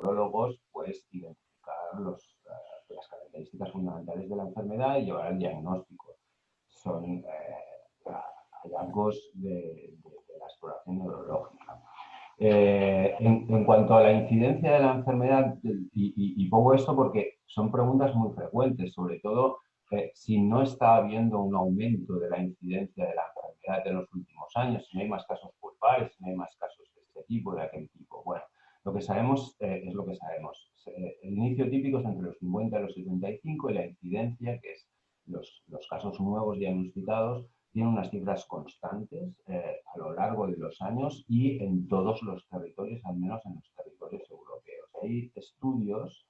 neurólogos pues identificar las características fundamentales de la enfermedad y llevar al diagnóstico. Son hallazgos de la exploración neurológica. En cuanto a la incidencia de la enfermedad, y pongo esto porque son preguntas muy frecuentes, sobre todo si no está habiendo un aumento de la incidencia de la enfermedad en los últimos años, si no hay más casos culpables, si no hay más casos de este tipo, de aquel tipo. Bueno, lo que sabemos es lo que sabemos. El inicio típico es entre los 50 y los 75 y la incidencia, que es los casos nuevos diagnosticados, tiene unas cifras constantes a lo largo de los años y en todos los territorios, al menos en los territorios europeos. Hay estudios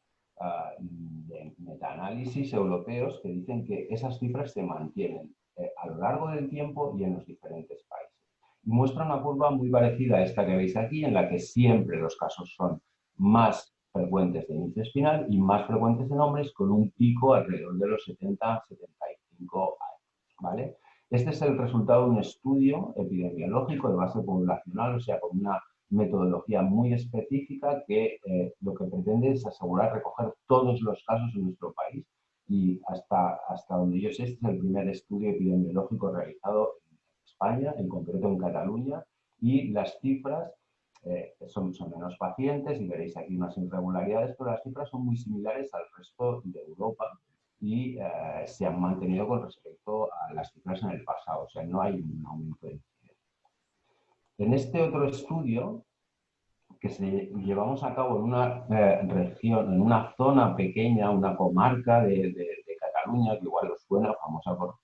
de metaanálisis europeos que dicen que esas cifras se mantienen a lo largo del tiempo y en los diferentes países. Y muestra una curva muy parecida a esta que veis aquí, en la que siempre los casos son más frecuentes de inicio espinal y más frecuentes en hombres, con un pico alrededor de los 70-75 años, ¿vale? Este es el resultado de un estudio epidemiológico de base poblacional, o sea, con una metodología muy específica que lo que pretende es asegurar recoger todos los casos en nuestro país y hasta donde yo sé, este es el primer estudio epidemiológico realizado en España, en concreto en Cataluña, y las cifras son menos pacientes y veréis aquí unas irregularidades, pero las cifras son muy similares al resto de Europa y se han mantenido con respecto a las cifras en el pasado, o sea, no hay un aumento de incidencia. En este otro estudio, que llevamos a cabo en una región, en una zona pequeña, una comarca de Cataluña, que igual os suena, famosa por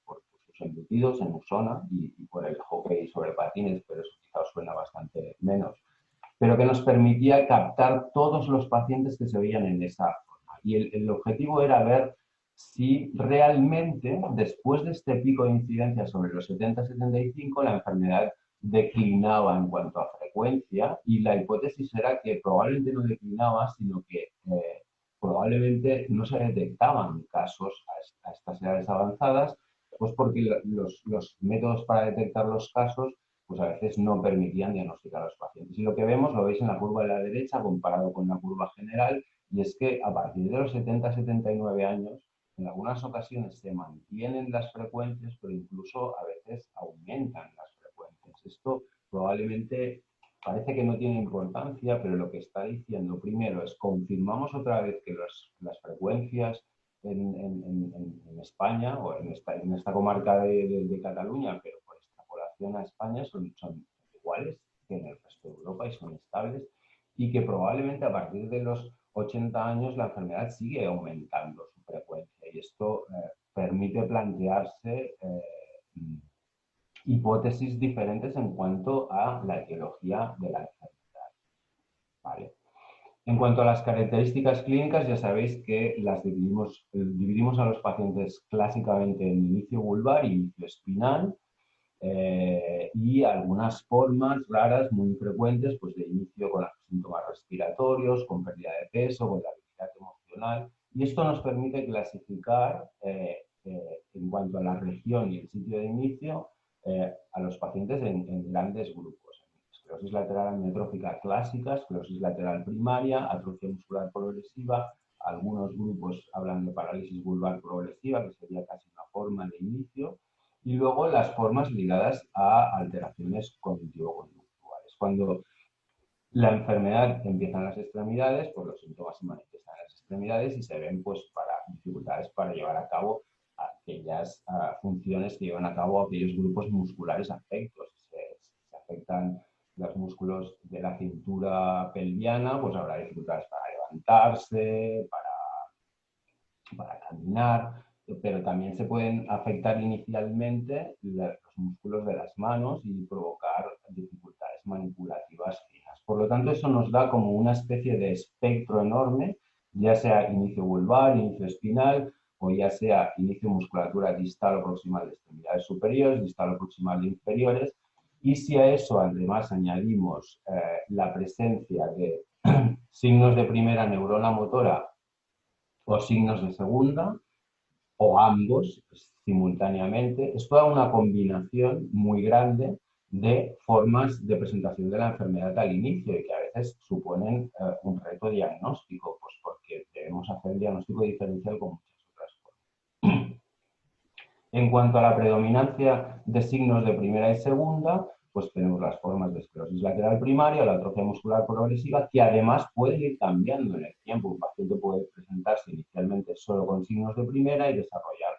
sus embutidos en Osona y por el hockey sobre patines, pero eso quizá os suena bastante menos, pero que nos permitía captar todos los pacientes que se veían en esa zona. Y el objetivo era ver si realmente, después de este pico de incidencia sobre los 70-75, la enfermedad declinaba en cuanto a frecuencia, y la hipótesis era que probablemente no declinaba, sino que probablemente no se detectaban casos a estas edades avanzadas, pues porque los métodos para detectar los casos pues a veces no permitían diagnosticar a los pacientes. Y lo que vemos, lo veis en la curva de la derecha comparado con la curva general, y es que a partir de los 70-79 años, en algunas ocasiones se mantienen las frecuencias, pero incluso a veces aumentan las frecuencias. Esto probablemente parece que no tiene importancia, pero lo que está diciendo primero es confirmamos otra vez que las frecuencias en España o en esta comarca de Cataluña, pero por extrapolación a España, son iguales que en el resto de Europa y son estables, y que probablemente a partir de los 80 años la enfermedad sigue aumentando su frecuencia, y esto permite plantearse hipótesis diferentes en cuanto a la etiología de la enfermedad. ¿Vale? En cuanto a las características clínicas, ya sabéis que las dividimos a los pacientes clásicamente en inicio vulvar y inicio espinal, y algunas formas raras muy frecuentes pues de inicio con síntomas respiratorios, con pérdida de peso, con labilidad emocional, y esto nos permite clasificar en cuanto a la región y el sitio de inicio a los pacientes en grandes grupos: esclerosis lateral amiotrófica clásica, esclerosis lateral primaria, atrofia muscular progresiva. Algunos grupos hablan de parálisis vulvar progresiva, que sería casi una forma de inicio, y luego las formas ligadas a alteraciones cognitivo-conductuales. Cuando la enfermedad empieza en las extremidades, pues los síntomas se manifiestan en las extremidades y se ven pues para dificultades para llevar a cabo aquellas funciones que llevan a cabo aquellos grupos musculares afectos. Se afectan los músculos de la cintura pelviana, pues habrá dificultades para levantarse, para caminar, pero también se pueden afectar inicialmente los músculos de las manos y provocar dificultades manipulativas finas. Por lo tanto, eso nos da como una especie de espectro enorme, ya sea inicio vulvar, inicio espinal, o ya sea inicio musculatura distal o proximal de extremidades superiores, distal o proximal de inferiores, y si a eso además añadimos la presencia de signos de primera neurona motora o signos de segunda, o ambos simultáneamente, es toda una combinación muy grande de formas de presentación de la enfermedad al inicio y que a veces suponen un reto diagnóstico, pues porque debemos hacer el diagnóstico diferencial con muchas otras formas. En cuanto a la predominancia de signos de primera y segunda, pues tenemos las formas de esclerosis lateral primaria, la atrofia muscular progresiva, que además pueden ir cambiando en el tiempo. Un paciente puede presentarse inicialmente solo con signos de primera y desarrollar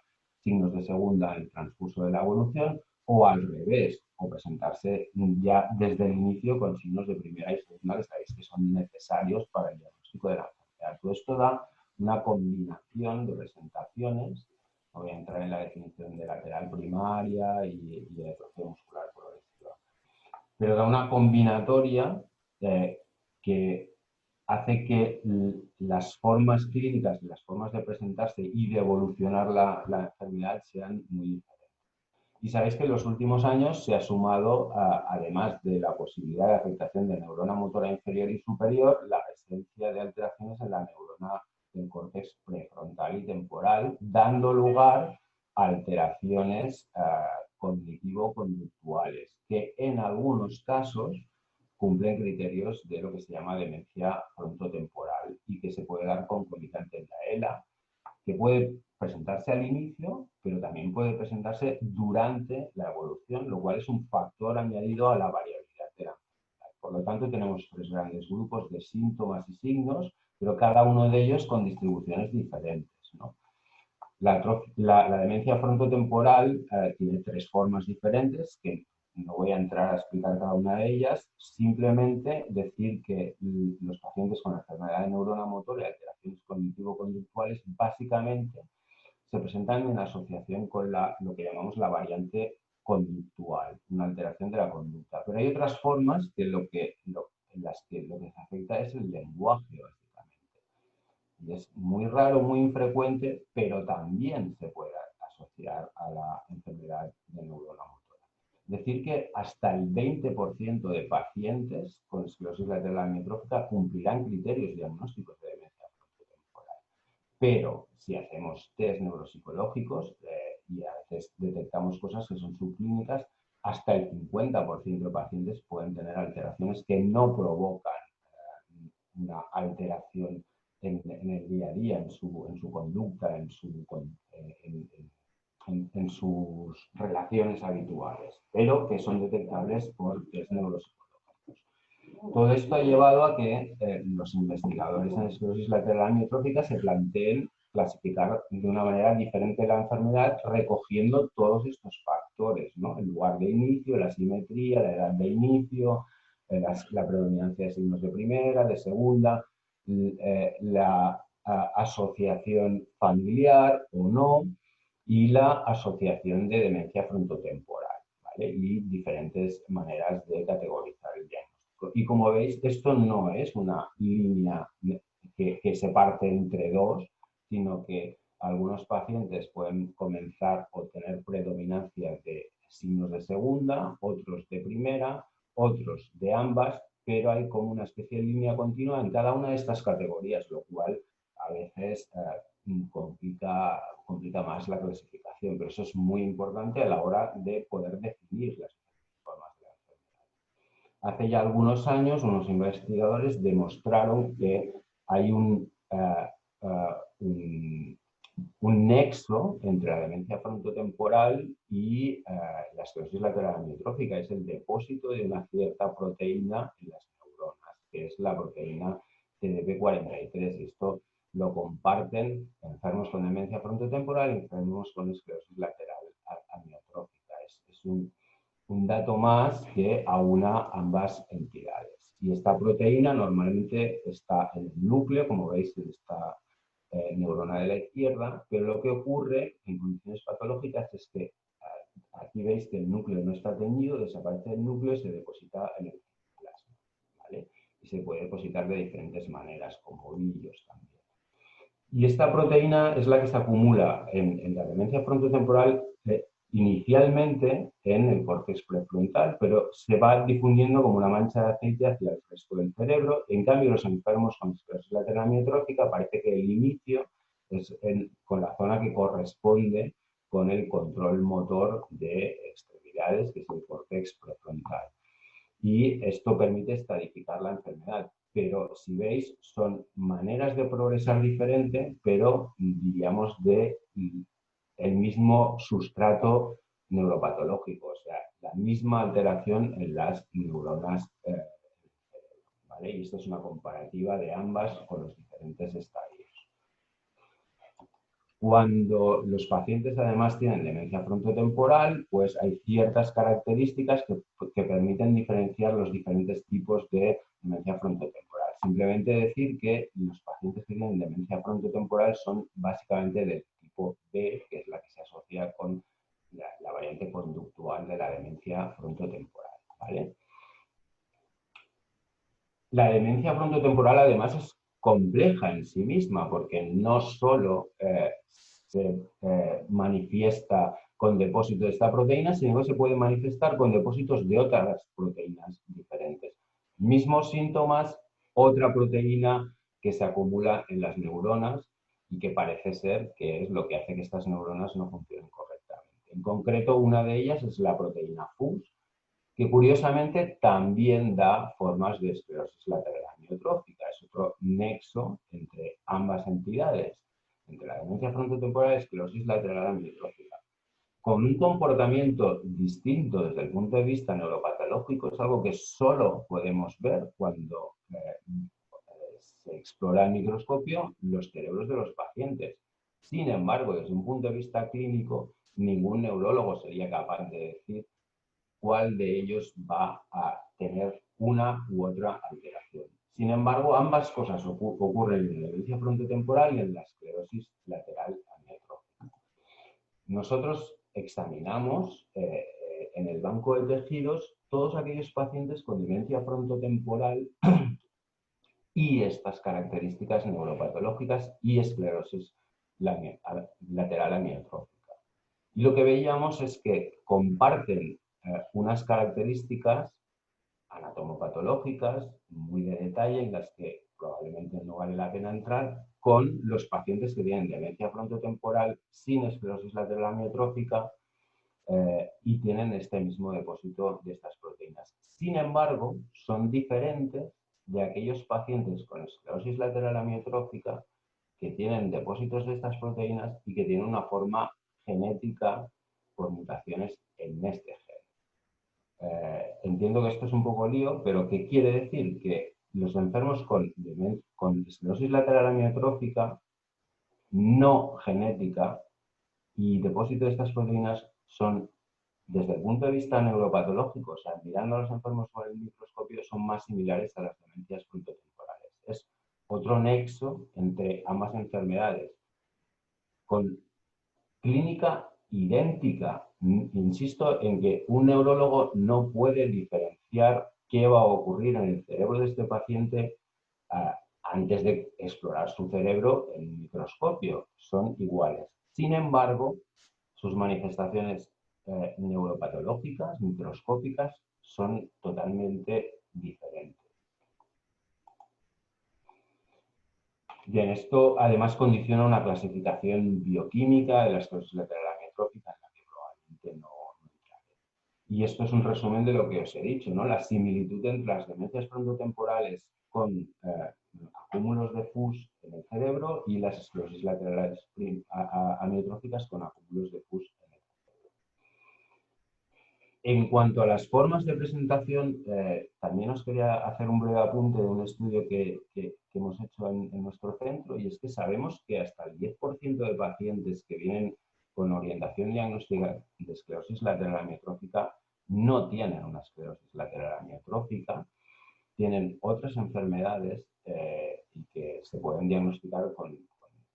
signos de segunda en el transcurso de la evolución, o al revés, o presentarse ya desde el inicio con signos de primera y segunda, que sabéis que son necesarios para el diagnóstico de la enfermedad. Todo esto da una combinación de presentaciones. No voy a entrar en la definición de lateral primaria y de atrofia muscular progresiva, pero da una combinatoria que hace que las formas clínicas y las formas de presentarse y de evolucionar la enfermedad sean muy diferentes. Y sabéis que en los últimos años se ha sumado, además de la posibilidad de afectación de neurona motora inferior y superior, la presencia de alteraciones en la neurona del córtex prefrontal y temporal, dando lugar a alteraciones cognitivo-conductuales, que en algunos casos cumplen criterios de lo que se llama demencia frontotemporal y que se puede dar concomitante en la ELA, que puede presentarse al inicio, pero también puede presentarse durante la evolución, lo cual es un factor añadido a la variabilidad de la enfermedad. Por lo tanto, tenemos tres grandes grupos de síntomas y signos, pero cada uno de ellos con distribuciones diferentes, ¿no? La demencia frontotemporal tiene tres formas diferentes, que no voy a entrar a explicar cada una de ellas, simplemente decir que los pacientes con enfermedad de neurona motora y alteraciones cognitivo-conductuales básicamente se presentan en asociación con lo que llamamos la variante conductual, una alteración de la conducta. Pero hay otras formas que en las que lo que se afecta es el lenguaje, básicamente. Y es muy raro, muy infrecuente, pero también se puede asociar a la enfermedad de neurona motora. Decir que hasta el 20% de pacientes con esclerosis lateral amiotrófica cumplirán criterios diagnósticos de demencia frontotemporal. Pero si hacemos test neuropsicológicos y a veces detectamos cosas que son subclínicas, hasta el 50% de pacientes pueden tener alteraciones que no provocan una alteración en el día a día, en su conducta, en sus relaciones habituales, pero que son detectables por test neuropsicológicos. Todo esto ha llevado a que los investigadores en esclerosis lateral amiotrófica se planteen clasificar de una manera diferente la enfermedad, recogiendo todos estos factores, ¿no? El lugar de inicio, la simetría, la edad de inicio, la predominancia de signos de primera, de segunda, la asociación familiar o no, y la asociación de demencia frontotemporal, ¿vale? Y diferentes maneras de categorizar el diagnóstico. Y como veis, esto no es una línea que se parte entre dos, sino que algunos pacientes pueden comenzar o tener predominancia de signos de segunda, otros de primera, otros de ambas, pero hay como una especie de línea continua en cada una de estas categorías, lo cual a veces complica más la clasificación, pero eso es muy importante a la hora de poder definir las formas de la enfermedad. Hace ya algunos años, unos investigadores demostraron que hay un nexo entre la demencia frontotemporal y la esclerosis lateral amiotrófica. Es el depósito de una cierta proteína en las neuronas, que es la proteína TDP43. Esto lo comparten enfermos con demencia frontotemporal y enfermos con esclerosis lateral amiotrófica. Es un dato más que aúna ambas entidades. Y esta proteína normalmente está en el núcleo, como veis en esta neurona de la izquierda, pero lo que ocurre en condiciones patológicas es que aquí veis que el núcleo no está teñido, desaparece el núcleo y se deposita en el citoplasma, ¿vale? Y se puede depositar de diferentes maneras, con bolillos también. Y esta proteína es la que se acumula en la demencia frontotemporal inicialmente en el córtex prefrontal, pero se va difundiendo como una mancha de aceite hacia el resto del cerebro. En cambio, los enfermos con esclerosis lateral amiotrófica parece que el inicio es con la zona que corresponde con el control motor de extremidades. extremidades, que es el córtex prefrontal. Y esto permite estadificar la enfermedad. Pero si veis, son maneras de progresar diferentes, pero diríamos de el mismo sustrato neuropatológico, o sea, la misma alteración en las neuronas, ¿vale? Y esto es una comparativa de ambas con los diferentes estadios. Cuando los pacientes además tienen demencia frontotemporal, pues hay ciertas características que permiten diferenciar los diferentes tipos de demencia frontotemporal. Simplemente decir que los pacientes que tienen demencia frontotemporal son básicamente del tipo B, que es la que se asocia con la variante conductual de la demencia frontotemporal, ¿vale? La demencia frontotemporal además es compleja en sí misma porque no solo se manifiesta con depósitos de esta proteína, sino que se puede manifestar con depósitos de otras proteínas diferentes. Mismos síntomas, otra proteína que se acumula en las neuronas y que parece ser que es lo que hace que estas neuronas no funcionen correctamente. En concreto, una de ellas es la proteína FUS, que curiosamente también da formas de esclerosis lateral amiotrófica. Es otro nexo entre ambas entidades, entre la demencia frontotemporal y la esclerosis lateral amiotrófica. Con un comportamiento distinto desde el punto de vista neuropatológico, es algo que solo podemos ver cuando se explora al microscopio los cerebros de los pacientes. Sin embargo, desde un punto de vista clínico, ningún neurólogo sería capaz de decir cuál de ellos va a tener una u otra alteración. Sin embargo, ambas cosas ocurren en la demencia frontotemporal y en la esclerosis lateral amiotrófica. Nosotros examinamos en el banco de tejidos todos aquellos pacientes con demencia frontotemporal y estas características neuropatológicas y esclerosis lateral amiotrófica. Y lo que veíamos es que comparten unas características anatomopatológicas muy de detalle en las que probablemente no vale la pena entrar con los pacientes que tienen demencia frontotemporal sin esclerosis lateral amiotrófica y tienen este mismo depósito de estas proteínas. Sin embargo, son diferentes de aquellos pacientes con esclerosis lateral amiotrófica que tienen depósitos de estas proteínas y que tienen una forma genética por mutaciones en este gen. Entiendo que esto es un poco lío, pero ¿qué quiere decir? Que los enfermos con esclerosis lateral amiotrófica no genética y depósito de estas proteínas son, desde el punto de vista neuropatológico, o sea, mirando a los enfermos con el microscopio, son más similares a las demencias frontotemporales. Es otro nexo entre ambas enfermedades, con clínica idéntica. Insisto en que un neurólogo no puede diferenciar qué va a ocurrir en el cerebro de este paciente antes de explorar su cerebro en microscopio. Son iguales. Sin embargo, sus manifestaciones neuropatológicas, microscópicas, son totalmente diferentes. Bien, esto además condiciona una clasificación bioquímica de la esclerosis lateral amiotrófica en la que probablemente no entraré. Y esto es un resumen de lo que os he dicho, ¿no? La similitud entre las demencias frontotemporales con acúmulos de FUS en el cerebro y las esclerosis laterales amiotróficas con acúmulos de FUS en el cerebro. En cuanto a las formas de presentación, también os quería hacer un breve apunte de un estudio que hemos hecho en nuestro centro, y es que sabemos que hasta el 10% de pacientes que vienen con orientación diagnóstica de esclerosis lateral amiotrófica no tienen una esclerosis lateral amiotrófica, tienen otras enfermedades y que se pueden diagnosticar con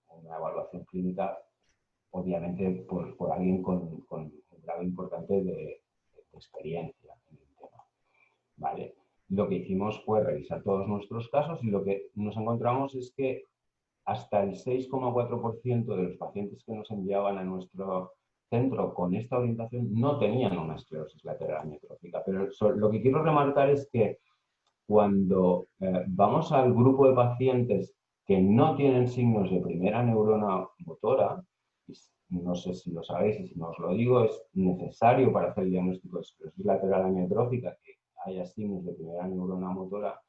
una evaluación clínica, obviamente por alguien con un grado importante de experiencia en el tema, ¿vale? Lo que hicimos fue revisar todos nuestros casos y lo que nos encontramos es que hasta el 6,4% de los pacientes que nos enviaban a nuestro centro con esta orientación no tenían una esclerosis lateral amiotrófica. Pero lo que quiero remarcar es que cuando vamos al grupo de pacientes que no tienen signos de primera neurona motora, no sé si lo sabéis y si no os lo digo, es necesario para hacer el diagnóstico de esclerosis lateral amiotrófica que haya signos de primera neurona motora.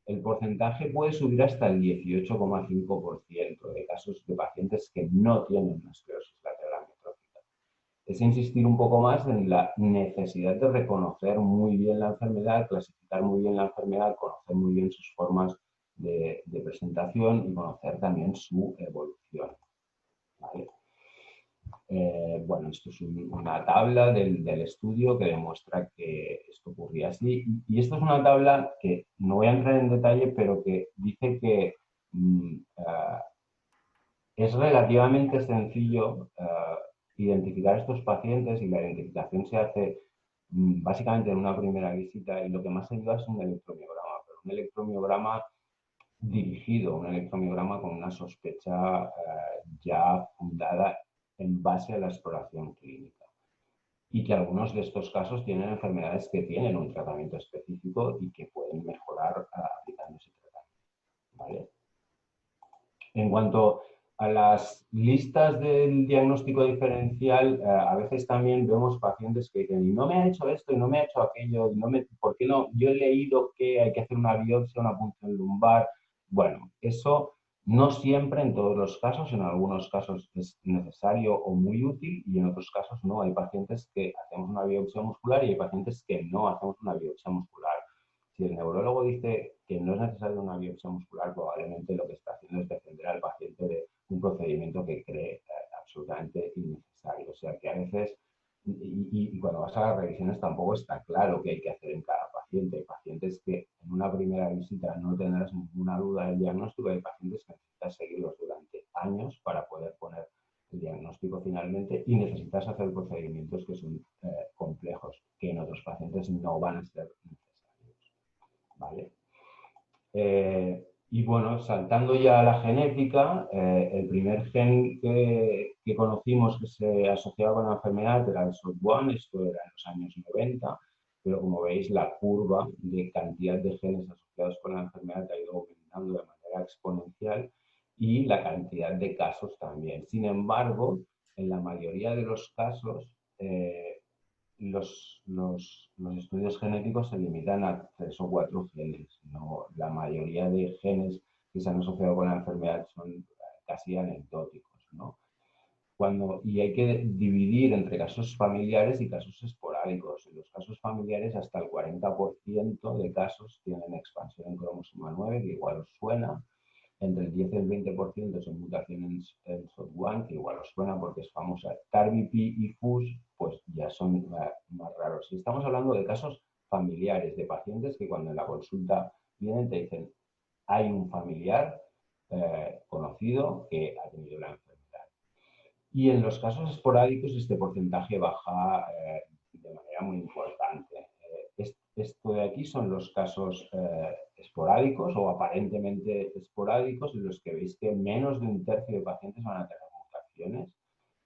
El porcentaje puede subir hasta el 18,5% de casos de pacientes que no tienen una esclerosis lateral amiotrófica. Es insistir un poco más en la necesidad de reconocer muy bien la enfermedad, clasificar muy bien la enfermedad, conocer muy bien sus formas de presentación y conocer también su evolución. ¿Vale? Bueno, esto es una tabla del estudio que demuestra que esto ocurría así. Y esto es una tabla que no voy a entrar en detalle, pero que dice que es relativamente sencillo identificar a estos pacientes y la identificación se hace básicamente en una primera visita y lo que más ayuda es un electromiograma, pero un electromiograma dirigido, un electromiograma con una sospecha ya fundada en base a la exploración clínica. Y que algunos de estos casos tienen enfermedades que tienen un tratamiento específico y que pueden mejorar aplicando ese tratamiento. ¿Vale? En cuanto a las listas del diagnóstico diferencial, a veces también vemos pacientes que dicen, no me ha hecho esto y no me ha hecho aquello, ¿por qué no? Yo he leído que hay que hacer una biopsia, una punción lumbar. Bueno, eso no siempre en todos los casos, en algunos casos es necesario o muy útil y en otros casos no. Hay pacientes que hacemos una biopsia muscular y hay pacientes que no hacemos una biopsia muscular. Si el neurólogo dice que no es necesario una biopsia muscular, probablemente lo que está haciendo es defender al paciente de un procedimiento que cree absolutamente innecesario. O sea que a veces, y cuando vas a las revisiones tampoco está claro qué hay que hacer en cada paciente. Hay pacientes que en una primera visita no tendrás ninguna duda del diagnóstico, hay pacientes que necesitas seguirlos durante años para poder poner el diagnóstico finalmente y necesitas hacer procedimientos que son complejos, que en otros pacientes no van a ser necesarios. ¿Vale? Y bueno, saltando ya a la genética, el primer gen que conocimos que se asociaba con la enfermedad era el SOD1, esto era en los años 90, pero como veis la curva de cantidad de genes asociados con la enfermedad ha ido aumentando de manera exponencial y la cantidad de casos también. Sin embargo, en la mayoría de los casos, los estudios genéticos se limitan a 3 o 4 genes. ¿No? La mayoría de genes que se han asociado con la enfermedad son casi anecdóticos. ¿No? Y hay que dividir entre casos familiares y casos esporádicos. En los casos familiares, hasta el 40% de casos tienen expansión en cromosoma 9, que igual os suena. Entre el 10 y el 20% son mutaciones en SOD1, que igual os suena porque es famosa. TARBP y FUS, pues ya son más raros. Y estamos hablando de casos familiares, de pacientes que cuando en la consulta vienen te dicen, hay un familiar conocido que ha tenido la enfermedad. Y en los casos esporádicos este porcentaje baja de manera muy importante. Esto de aquí son los casos esporádicos o aparentemente esporádicos en los que veis que menos de un tercio de pacientes van a tener mutaciones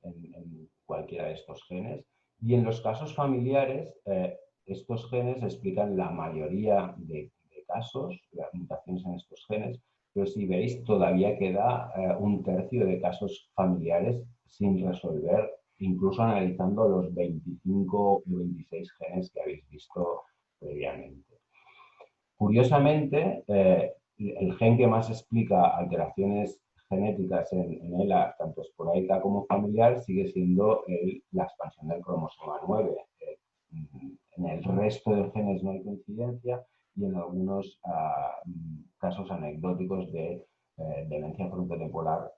en cualquiera de estos genes. Y en los casos familiares, estos genes explican la mayoría de casos, las mutaciones en estos genes, pero si veis todavía queda un tercio de casos familiares sin resolver, incluso analizando los 25 o 26 genes que habéis visto previamente. Curiosamente, el gen que más explica alteraciones genéticas en ELA, tanto esporádica como familiar, sigue siendo la expansión del cromosoma 9. En el resto de genes no hay coincidencia y en algunos casos anecdóticos de demencia frontotemporal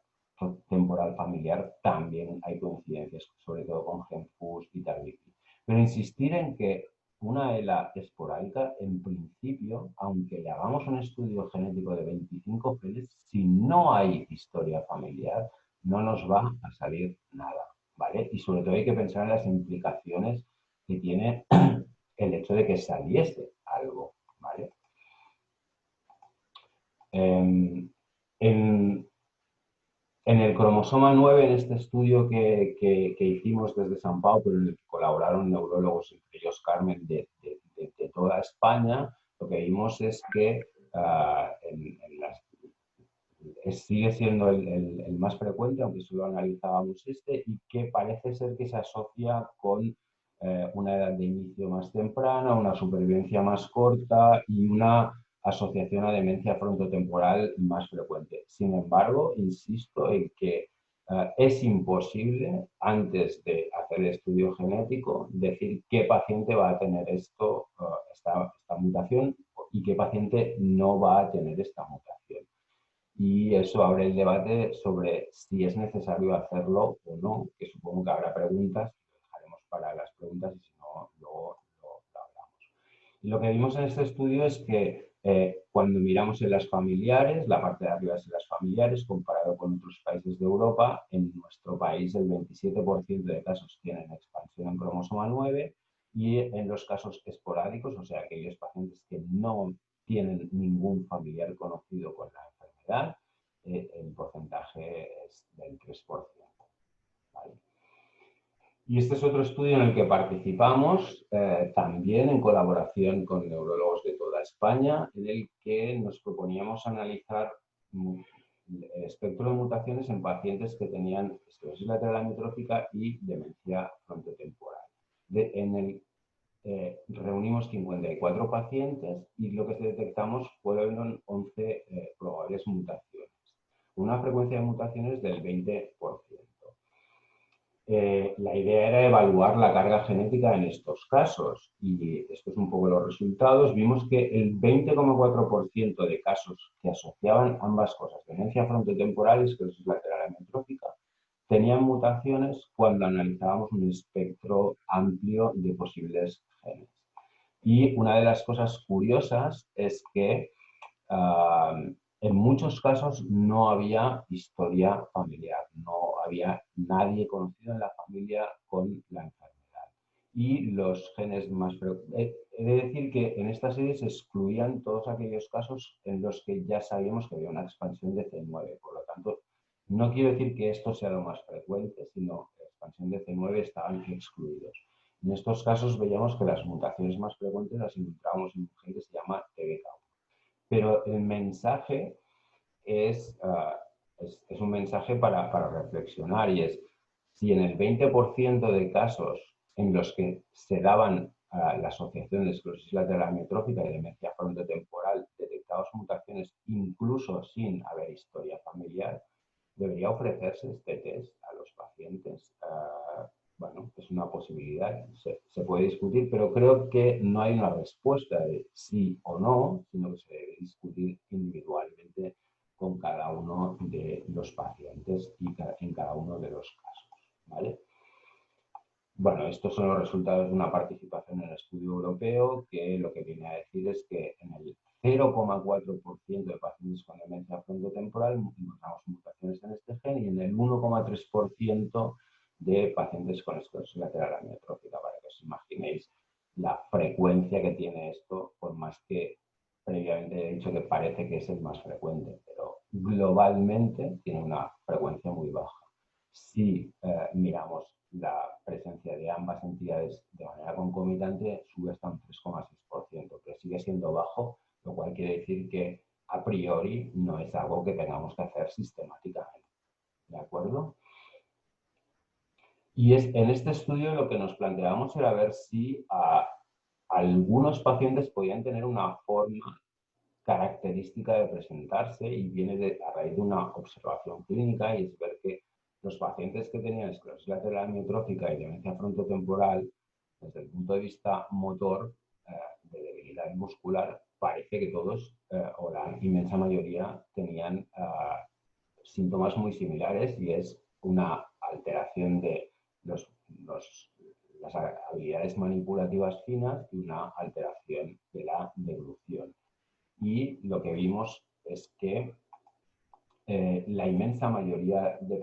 familiar también hay coincidencias, sobre todo con GenFus y TARBP. Pero insistir en que una ELA esporádica, en principio, aunque le hagamos un estudio genético de 25 genes, si no hay historia familiar, no nos va a salir nada, ¿vale? Y sobre todo hay que pensar en las implicaciones que tiene el hecho de que saliese algo, ¿vale? En el cromosoma 9, en este estudio que hicimos desde San Pau, pero en el que colaboraron neurólogos, entre ellos Carmen, de toda España, lo que vimos es que sigue siendo el más frecuente, aunque solo analizábamos este, y que parece ser que se asocia con una edad de inicio más temprana, una supervivencia más corta y una asociación a demencia frontotemporal más frecuente. Sin embargo, insisto en que es imposible, antes de hacer el estudio genético, decir qué paciente va a tener esta mutación y qué paciente no va a tener esta mutación. Y eso abre el debate sobre si es necesario hacerlo o no, que supongo que habrá preguntas, lo dejaremos para las preguntas y si no, luego lo hablamos. Y lo que vimos en este estudio es que cuando miramos en las familiares, la parte de arriba es en las familiares, comparado con otros países de Europa, en nuestro país el 27% de casos tienen expansión en cromosoma 9 y en los casos esporádicos, o sea, aquellos pacientes que no tienen ningún familiar conocido con la enfermedad, el porcentaje es del 3%. ¿Vale? Y este es otro estudio en el que participamos, también en colaboración con neurólogos de toda España, en el que nos proponíamos analizar el espectro de mutaciones en pacientes que tenían esclerosis lateral amiotrófica y demencia frontotemporal. Reunimos 54 pacientes y lo que detectamos fueron 11 probables mutaciones, una frecuencia de mutaciones del 20%. La idea era evaluar la carga genética en estos casos y esto es un poco los resultados. Vimos que el 20,4% de casos que asociaban ambas cosas, demencia frontotemporal y esclerosis lateral amiotrófica, tenían mutaciones cuando analizábamos un espectro amplio de posibles genes. Y una de las cosas curiosas es que en muchos casos no había historia familiar, no había nadie conocido en la familia con la enfermedad. Y los genes más frecuentes, he de decir que en esta serie se excluían todos aquellos casos en los que ya sabíamos que había una expansión de C9, por lo tanto, no quiero decir que esto sea lo más frecuente, sino que la expansión de C9 estaban excluidos. En estos casos veíamos que las mutaciones más frecuentes las encontrábamos en un gen que se llama TBK1. Pero el mensaje es un mensaje para reflexionar y es, si en el 20% de casos en los que se daban la asociación de esclerosis lateral amiotrófica y demencia frontotemporal detectados mutaciones incluso sin haber historia familiar, debería ofrecerse este test a los pacientes. Bueno, es una posibilidad, se puede discutir, pero creo que no hay una respuesta de sí o no, sino que se debe discutir individualmente con cada uno de los pacientes y en cada uno de los casos. ¿Vale? Bueno, estos son los resultados de una participación en el estudio europeo que lo que viene a decir es que en el 0,4% de pacientes con demencia frontotemporal encontramos mutaciones en este gen y en el 1,3% de pacientes con esclerosis lateral amiotrófica, para que os imaginéis la frecuencia que tiene esto, por más que previamente he dicho que parece que es el más frecuente, pero globalmente tiene una frecuencia muy baja. Si miramos la presencia de ambas entidades de manera concomitante, sube hasta un 3,6%, pero sigue siendo bajo, lo cual quiere decir que a priori no es algo que tengamos que hacer sistemáticamente. ¿De acuerdo? Y en este estudio lo que nos planteábamos era ver si algunos pacientes podían tener una forma característica de presentarse y viene a raíz de una observación clínica y es ver que los pacientes que tenían esclerosis lateral amiotrófica y demencia frontotemporal, desde el punto de vista motor, de debilidad muscular, parece que todos o la inmensa mayoría tenían síntomas muy similares y es una alteración de las habilidades manipulativas finas y una alteración de la deglución. Y lo que vimos es que la inmensa mayoría de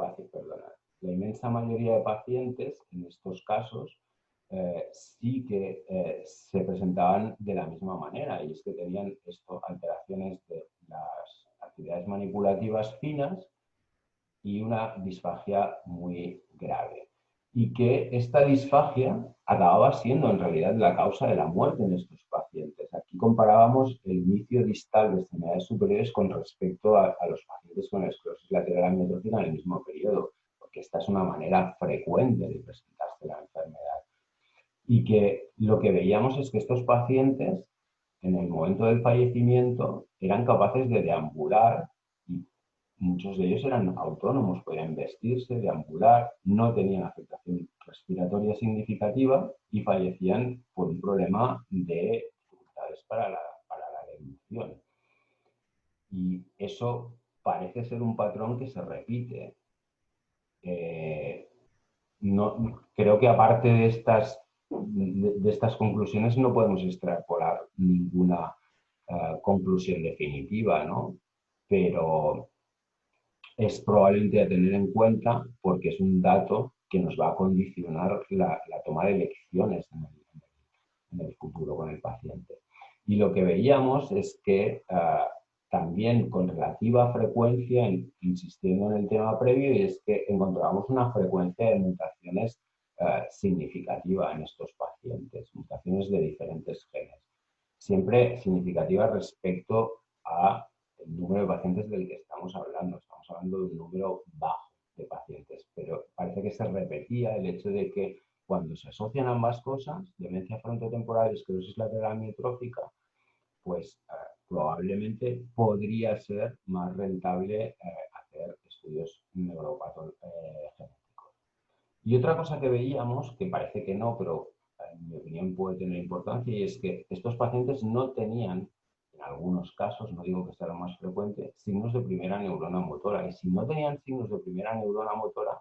pacientes en estos casos sí que se presentaban de la misma manera y es que tenían alteraciones de las actividades manipulativas finas y una disfagia muy grave. y que esta disfagia acababa siendo en realidad la causa de la muerte en estos pacientes. Aquí comparábamos el inicio distal de extremidades superiores con respecto a los pacientes con esclerosis lateral amiotrófica en el mismo periodo, porque esta es una manera frecuente de presentarse la enfermedad. Y que lo que veíamos es que estos pacientes, en el momento del fallecimiento, eran capaces de deambular y muchos de ellos eran autónomos, podían vestirse, deambular, no tenían afectación respiratoria significativa y fallecían por un problema de dificultades para la deglutición. Y eso parece ser un patrón que se repite. No, creo que aparte de estas conclusiones no podemos extrapolar ninguna conclusión definitiva, ¿no? Pero es probablemente a tener en cuenta porque es un dato que nos va a condicionar la toma de elecciones en el futuro con el paciente. Y lo que veíamos es que también con relativa frecuencia, insistiendo en el tema previo, y es que encontramos una frecuencia de mutaciones significativa en estos pacientes, mutaciones de diferentes genes, siempre significativas respecto a el número de pacientes del que estamos hablando. Estamos hablando de un número bajo de pacientes, pero parece que se repetía el hecho de que cuando se asocian ambas cosas, demencia frontotemporal y esclerosis lateral amiotrófica, pues probablemente podría ser más rentable hacer estudios genéticos. Y otra cosa que veíamos, que parece que no, pero en mi opinión puede tener importancia, y es que estos pacientes no tenían, en algunos casos, no digo que sea lo más frecuente, signos de primera neurona motora. Y si no tenían signos de primera neurona motora,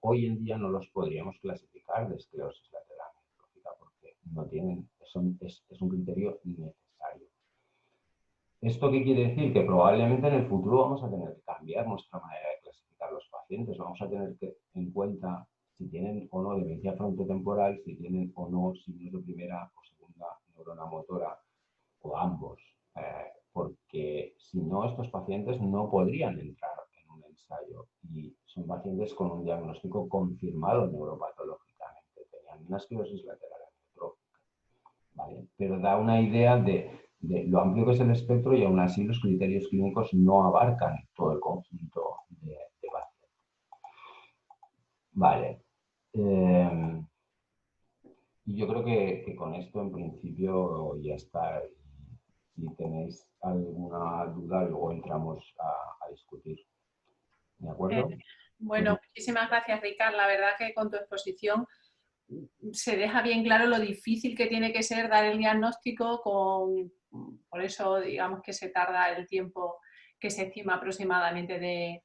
hoy en día no los podríamos clasificar de esclerosis lateral amiotrófica porque no tienen, es un criterio innecesario. ¿Esto qué quiere decir? Que probablemente en el futuro vamos a tener que cambiar nuestra manera de clasificar los pacientes. Vamos a tener que en cuenta si tienen o no demencia frontotemporal, si tienen o no signos de primera o segunda neurona motora, o ambos. Porque si no, estos pacientes no podrían entrar en un ensayo y son pacientes con un diagnóstico confirmado neuropatológicamente. Tenían una esclerosis lateral amiotrófica, ¿vale? Pero da una idea de lo amplio que es el espectro y aún así los criterios clínicos no abarcan todo el conjunto de pacientes. Vale. Y yo creo que con esto en principio ya está. Si tenéis alguna duda, luego entramos a discutir. ¿De Eh, acuerdo? bueno, muchísimas gracias, Ricard. La verdad que con tu exposición se deja bien claro lo difícil que tiene que ser dar el diagnóstico, por eso digamos que se tarda el tiempo que se estima aproximadamente de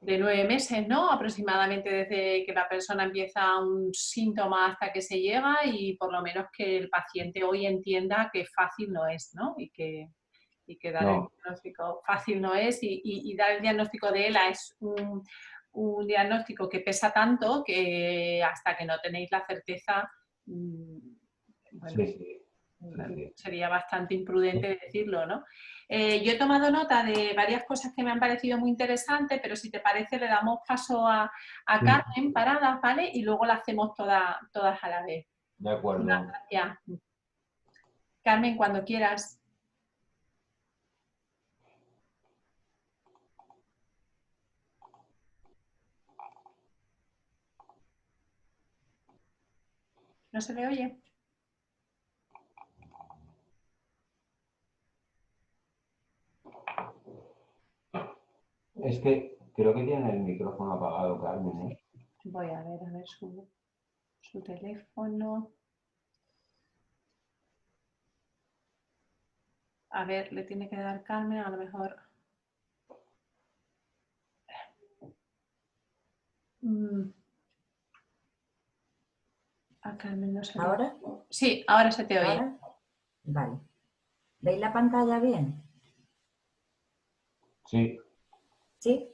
9 meses, ¿no? Aproximadamente desde que la persona empieza un síntoma hasta que se llega y por lo menos que el paciente hoy entienda que fácil no es, ¿no? Y que dar el No, diagnóstico fácil no es y dar el diagnóstico de ELA es un diagnóstico que pesa tanto que hasta que no tenéis la certeza, bueno, sí, sí, sí, sí. sería bastante imprudente decirlo, ¿no? Yo he tomado nota de varias cosas que me han parecido muy interesantes, pero si te parece le damos paso a Sí, Carmen Paradas, ¿vale? Y luego la hacemos todas a la vez. de Muchas acuerdo. gracias. Carmen, cuando quieras. ¿No se le oye? Es que creo que tiene el micrófono apagado, Carmen, ¿eh? Voy a ver su teléfono. A ver, le tiene que dar Carmen, a lo mejor. A Carmen no se le... ¿Ahora? Sí, ahora se te oye. ¿Ahora? Vale. ¿Veis la pantalla bien? Sí, ¿Sí?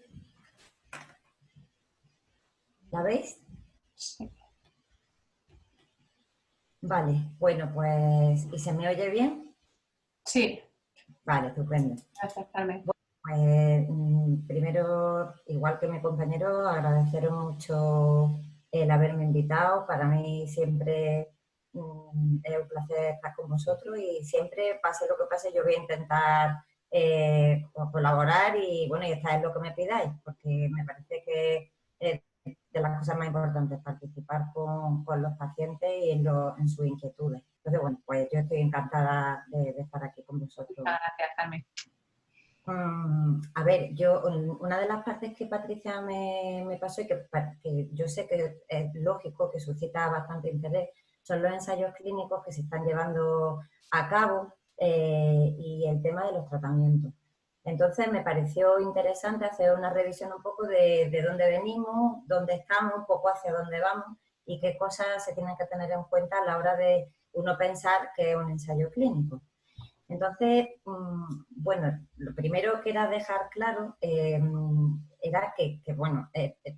¿La veis? Sí. Vale, bueno, pues... ¿Y se me oye bien? Sí, Vale, estupendo. gracias, Carmen. Pues primero, igual que mi compañero, agradeceros mucho el haberme invitado. Para mí siempre es un placer estar con vosotros y siempre, pase lo que pase, yo voy a intentar colaborar y bueno, y esta es lo que me pidáis, porque me parece que es de las cosas más importantes, participar con los pacientes y en sus inquietudes. Entonces, bueno, pues yo estoy encantada de estar aquí con vosotros. Muchas gracias, Carmen. A ver, una de las partes que Patricia me pasó y que yo sé que es lógico, que suscita bastante interés, son los ensayos clínicos que se están llevando a cabo y el tema de los tratamientos. Entonces me pareció interesante hacer una revisión un poco de dónde venimos, dónde estamos, un poco hacia dónde vamos y qué cosas se tienen que tener en cuenta a la hora de uno pensar que es un ensayo clínico. Entonces, bueno, lo primero que era dejar claro era que bueno,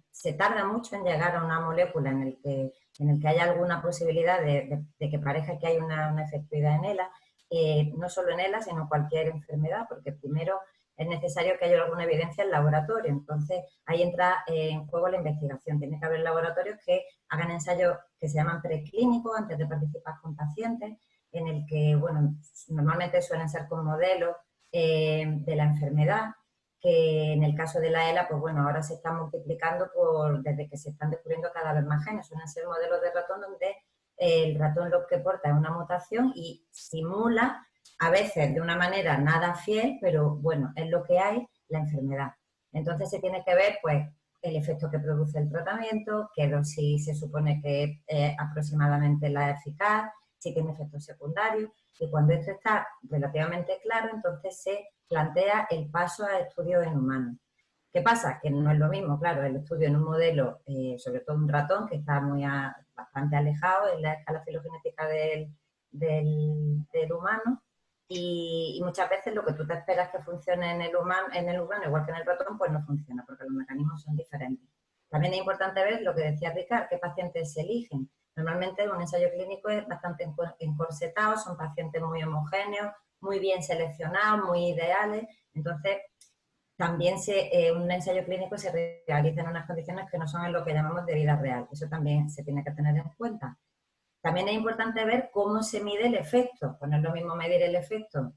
se tarda mucho en llegar a una molécula en el que haya alguna posibilidad de que parezca que hay una efectividad en ELA, no solo en ELA, sino cualquier enfermedad, porque primero es necesario que haya alguna evidencia en laboratorio. Entonces, ahí entra en juego la investigación. Tiene que haber laboratorios que hagan ensayos que se llaman preclínicos antes de participar con pacientes, en el que, bueno, normalmente suelen ser con modelos de la enfermedad, que en el caso de la ELA, pues bueno, ahora se están multiplicando desde que se están descubriendo cada vez más genes. Suelen ser modelos de ratón donde el ratón lo que porta es una mutación y simula, a veces de una manera nada fiel, pero bueno, es lo que hay, la enfermedad. Entonces se tiene que ver, pues, el efecto que produce el tratamiento, qué dosis se supone que es aproximadamente la eficaz, si tiene efectos secundarios, y cuando esto está relativamente claro, entonces se plantea el paso a estudios en humanos. ¿Qué pasa? Que no es lo mismo, claro, el estudio en un modelo, sobre todo un ratón, que está bastante alejado en la escala filogenética del humano, y muchas veces lo que tú te esperas que funcione en el humano, igual que en el ratón, pues no funciona, porque los mecanismos son diferentes. También es importante ver lo que decía Ricard, qué pacientes se eligen. Normalmente un ensayo clínico es bastante encorsetado, son pacientes muy homogéneos, muy bien seleccionados, muy ideales. Entonces, también un ensayo clínico se realiza en unas condiciones que no son en lo que llamamos de vida real. Eso también se tiene que tener en cuenta. También es importante ver cómo se mide el efecto. Pues no es lo mismo medir el efecto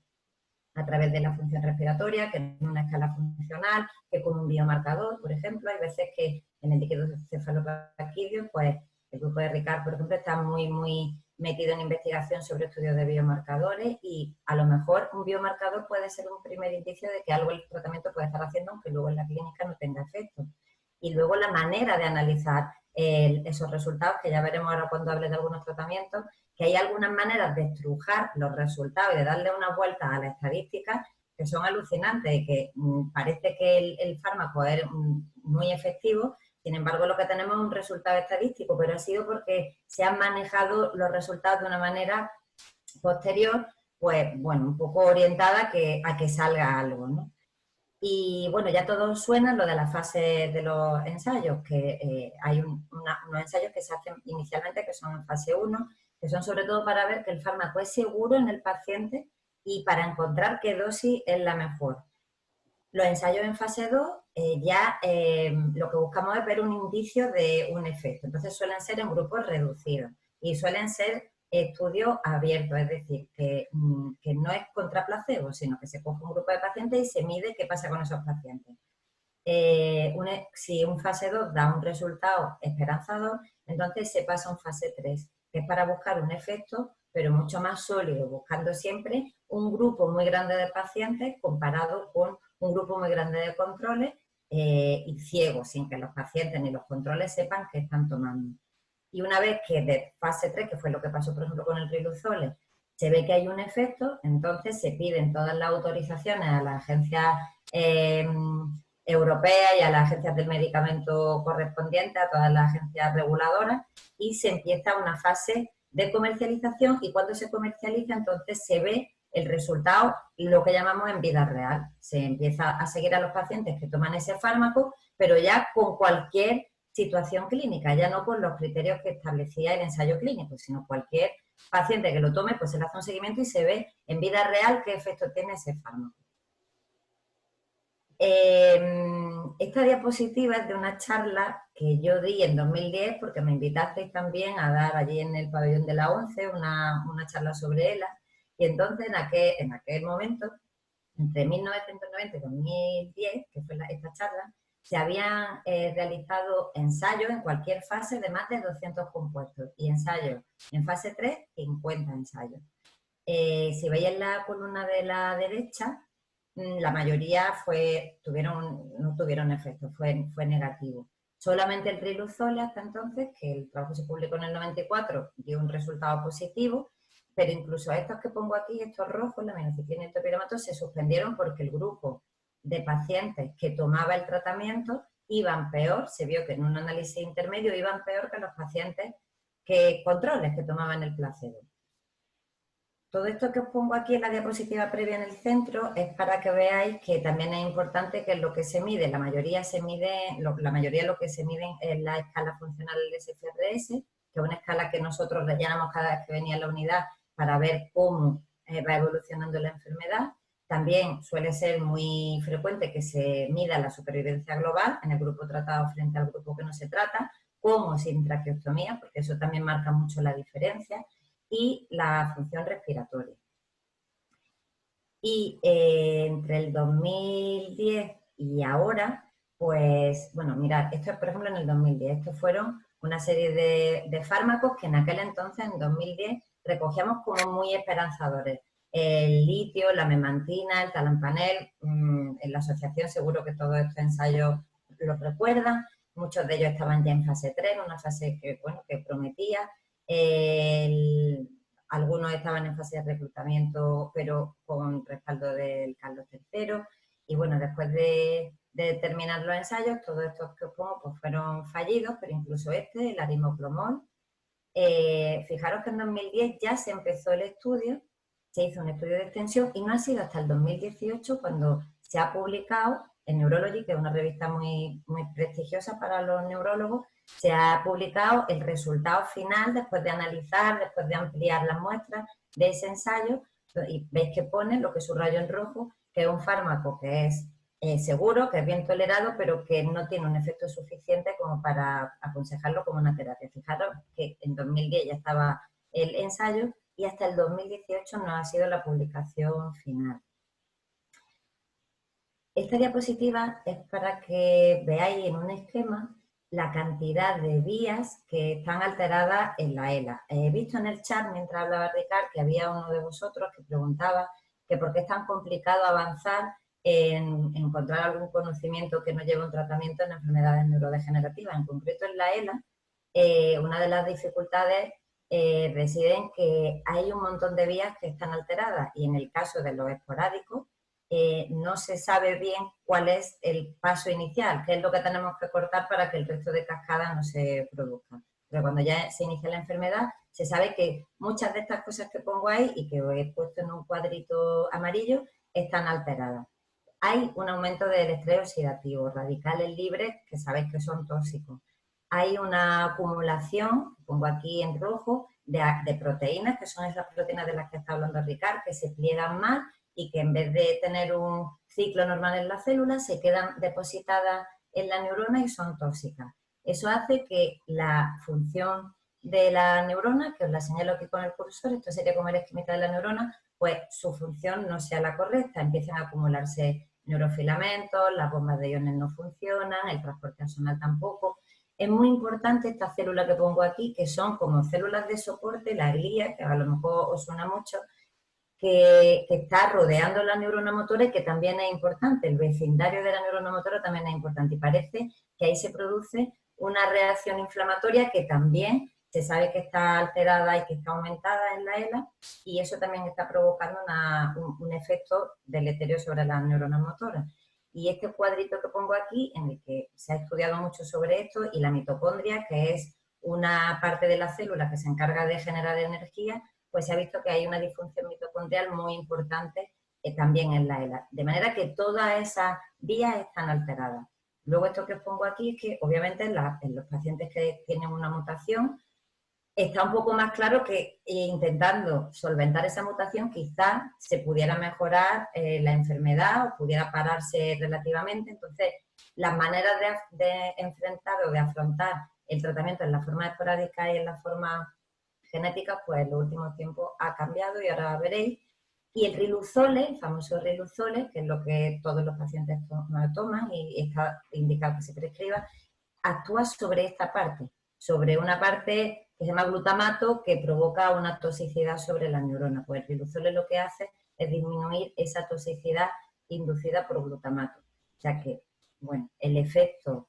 a través de la función respiratoria, que en una escala funcional, que con un biomarcador, por ejemplo. Hay veces que en el líquido cefalorraquídeo, pues el grupo de Ricard, por ejemplo, está muy metido en investigación sobre estudios de biomarcadores y a lo mejor un biomarcador puede ser un primer indicio de que algo el tratamiento puede estar haciendo, aunque luego en la clínica no tenga efecto. Y luego la manera de analizar esos resultados, que ya veremos ahora cuando hable de algunos tratamientos, que hay algunas maneras de estrujar los resultados y de darle una vuelta a la estadística que son alucinantes y que parece que el fármaco es muy efectivo. Sin embargo, lo que tenemos es un resultado estadístico, pero ha sido porque se han manejado los resultados de una manera posterior, pues, bueno, un poco orientada a que salga algo, ¿no? Y, bueno, ya todo suena lo de la fase de los ensayos, que hay unos ensayos que se hacen inicialmente, que son en fase 1, que son sobre todo para ver que el fármaco es seguro en el paciente y para encontrar qué dosis es la mejor. Los ensayos en fase 2 lo que buscamos es ver un indicio de un efecto. Entonces suelen ser en grupos reducidos y suelen ser estudios abiertos, es decir, que no es contra placebo, sino que se coge un grupo de pacientes y se mide qué pasa con esos pacientes. Si un fase 2 da un resultado esperanzador, entonces se pasa a un fase 3, que es para buscar un efecto, pero mucho más sólido, buscando siempre un grupo muy grande de pacientes comparado con un grupo muy grande de controles y ciegos, sin que los pacientes ni los controles sepan qué están tomando. Y una vez que de fase 3, que fue lo que pasó, por ejemplo, con el riluzole, se ve que hay un efecto, entonces se piden todas las autorizaciones a la agencia europea y a las agencias del medicamento correspondiente, a todas las agencias reguladoras, y se empieza una fase de comercialización y cuando se comercializa entonces se ve el resultado, lo que llamamos en vida real. Se empieza a seguir a los pacientes que toman ese fármaco, pero ya con cualquier situación clínica, ya no con los criterios que establecía el ensayo clínico, sino cualquier paciente que lo tome, pues se le hace un seguimiento y se ve en vida real qué efecto tiene ese fármaco. Esta diapositiva es de una charla que yo di en 2010 porque me invitasteis también a dar allí en el pabellón de la ONCE una charla sobre ELA. Y entonces en aquel momento, entre 1990 y 2010, que fue esta charla, se habían realizado ensayos en cualquier fase de más de 200 compuestos y ensayos en fase 3, 50 ensayos. Si veis en la columna de la derecha, la mayoría no tuvieron efecto, fue negativo. Solamente el triluzole hasta entonces, que el trabajo se publicó en el 94, dio un resultado positivo, pero incluso estos que pongo aquí, estos rojos, la minociclina y el topiramato, se suspendieron porque el grupo de pacientes que tomaba el tratamiento iban peor, se vio que en un análisis intermedio iban peor que los pacientes controles que tomaban el placebo. Todo esto que os pongo aquí en la diapositiva previa en el centro es para que veáis que también es importante que lo que se mide, la mayoría de lo que se mide es la escala funcional del SFRS, que es una escala que nosotros rellenamos cada vez que venía la unidad para ver cómo va evolucionando la enfermedad. También suele ser muy frecuente que se mida la supervivencia global en el grupo tratado frente al grupo que no se trata, como sin traqueostomía, porque eso también marca mucho la diferencia, y la función respiratoria. Y entre el 2010 y ahora, pues, bueno, mirad, esto es por ejemplo en el 2010, estos fueron una serie de fármacos que en aquel entonces, en 2010, recogíamos como muy esperanzadores. El litio, la memantina, el talampanel, en la asociación seguro que todos estos ensayos los recuerdan, muchos de ellos estaban ya en fase 3, una fase que, bueno, que prometía. Algunos estaban en fase de reclutamiento, pero con respaldo del Carlos III. Y bueno, después de terminar los ensayos, todos estos que os pongo pues fueron fallidos, pero incluso el arimoclomol. Fijaros que en 2010 ya se empezó el estudio, se hizo un estudio de extensión y no ha sido hasta el 2018 cuando se ha publicado en Neurology, que es una revista muy, muy prestigiosa para los neurólogos, se ha publicado el resultado final después de analizar, después de ampliar las muestras de ese ensayo, y veis que pone lo que subrayo en rojo, que es un fármaco que es seguro, que es bien tolerado, pero que no tiene un efecto suficiente como para aconsejarlo como una terapia. Fijaros que en 2010 ya estaba el ensayo y hasta el 2018 no ha sido la publicación final. Esta diapositiva es para que veáis en un esquema la cantidad de vías que están alteradas en la ELA. He visto en el chat, mientras hablaba Ricard, que había uno de vosotros que preguntaba que por qué es tan complicado avanzar en encontrar algún conocimiento que no lleve un tratamiento en enfermedades neurodegenerativas. En concreto, en la ELA, una de las dificultades reside en que hay un montón de vías que están alteradas y en el caso de los esporádicos, no se sabe bien cuál es el paso inicial, qué es lo que tenemos que cortar para que el resto de cascadas no se produzcan. Pero cuando ya se inicia la enfermedad, se sabe que muchas de estas cosas que pongo ahí y que os he puesto en un cuadrito amarillo están alteradas. Hay un aumento del estrés oxidativo, radicales libres, que sabéis que son tóxicos. Hay una acumulación, pongo aquí en rojo, de proteínas, que son esas proteínas de las que está hablando Ricard, que se pliegan mal y que en vez de tener un ciclo normal en las células, se quedan depositadas en la neurona y son tóxicas. Eso hace que la función de la neurona, que os la señalo aquí con el cursor, esto sería como la esquemita de la neurona, pues su función no sea la correcta, empiezan a acumularse neurofilamentos, las bombas de iones no funcionan, el transporte axonal tampoco. Es muy importante esta célula que pongo aquí, que son como células de soporte, la glía, que a lo mejor os suena mucho, que está rodeando la neurona motora y que también es importante. El vecindario de la neurona motora también es importante y parece que ahí se produce una reacción inflamatoria que también se sabe que está alterada y que está aumentada en la ELA y eso también está provocando un efecto deleterio sobre la neurona motora. Y este cuadrito que pongo aquí, en el que se ha estudiado mucho sobre esto, y la mitocondria, que es una parte de la célula que se encarga de generar energía, pues se ha visto que hay una disfunción mitocondrial muy importante también en la ELA. De manera que todas esas vías están alteradas. Luego esto que os pongo aquí es que obviamente en los pacientes que tienen una mutación, está un poco más claro que intentando solventar esa mutación quizás se pudiera mejorar la enfermedad o pudiera pararse relativamente. Entonces, las maneras de enfrentar o de afrontar el tratamiento en la forma esporádica y en la forma genética, pues en los últimos tiempos ha cambiado y ahora veréis. Y el riluzole, el famoso riluzole, que es lo que todos los pacientes toman y está indicado que se prescriba, actúa sobre esta parte, sobre una parte que se llama glutamato que provoca una toxicidad sobre la neurona. Pues el riluzole lo que hace es disminuir esa toxicidad inducida por glutamato. O sea que, bueno, el efecto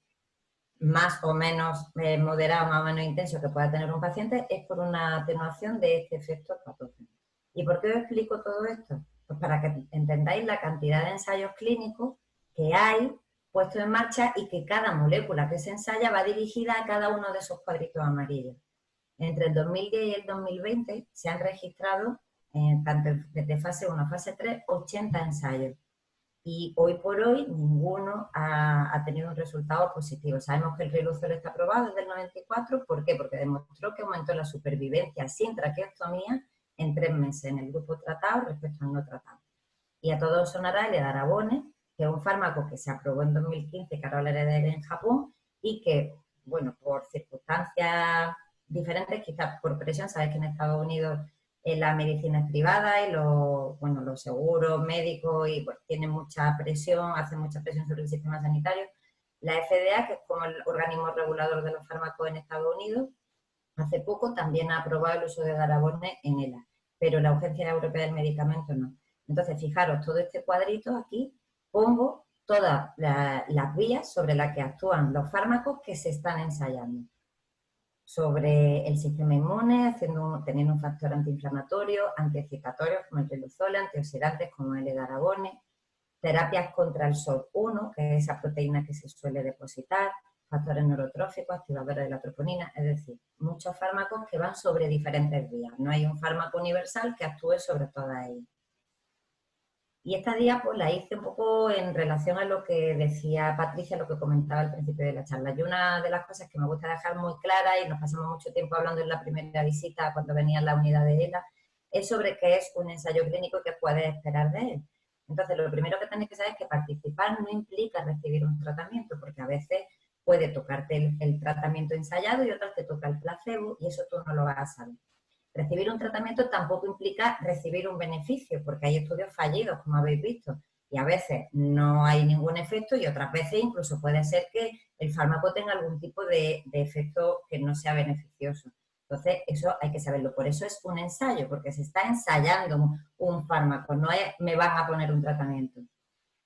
más o menos moderado, más o menos intenso que pueda tener un paciente es por una atenuación de este efecto patógeno. ¿Y por qué os explico todo esto? Pues para que entendáis la cantidad de ensayos clínicos que hay puestos en marcha y que cada molécula que se ensaya va dirigida a cada uno de esos cuadritos amarillos. Entre el 2010 y el 2020 se han registrado, tanto desde fase 1 a fase 3, 80 ensayos. Y hoy por hoy ninguno ha tenido un resultado positivo. Sabemos que el riluzole está aprobado desde el 94. ¿Por qué? Porque demostró que aumentó la supervivencia sin traqueostomía en 3 meses en el grupo tratado respecto al no tratado. Y a todos sonará el edarabone, que es un fármaco que se aprobó en 2015, que ahora lo heredé en Japón, y que, bueno, por circunstancias diferentes, quizás por presión, sabéis que en Estados Unidos la medicina es privada y los seguros médicos y pues, tienen mucha presión, hacen mucha presión sobre el sistema sanitario. La FDA, que es como el organismo regulador de los fármacos en Estados Unidos, hace poco también ha aprobado el uso de edarabone en ELA, pero la Agencia Europea del Medicamento no. Entonces, fijaros, todo este cuadrito aquí pongo todas las vías sobre las que actúan los fármacos que se están ensayando. Sobre el sistema inmune, teniendo un factor antiinflamatorio, antiexcitatorios como el riluzole, antioxidantes como el edarabone, terapias contra el SOD1, que es esa proteína que se suele depositar, factores neurotróficos, activadores de la troponina, es decir, muchos fármacos que van sobre diferentes vías. No hay un fármaco universal que actúe sobre todas ellas. Y esta diapositiva la hice un poco en relación a lo que decía Patricia, lo que comentaba al principio de la charla. Y una de las cosas que me gusta dejar muy clara, y nos pasamos mucho tiempo hablando en la primera visita cuando venía en la unidad de ELA, es sobre qué es un ensayo clínico y qué puedes esperar de él. Entonces, lo primero que tenéis que saber es que participar no implica recibir un tratamiento, porque a veces puede tocarte el tratamiento ensayado y otras te toca el placebo y eso tú no lo vas a saber. Recibir un tratamiento tampoco implica recibir un beneficio, porque hay estudios fallidos, como habéis visto, y a veces no hay ningún efecto y otras veces incluso puede ser que el fármaco tenga algún tipo de efecto que no sea beneficioso. Entonces, eso hay que saberlo. Por eso es un ensayo, porque se está ensayando un fármaco, no es me van a poner un tratamiento.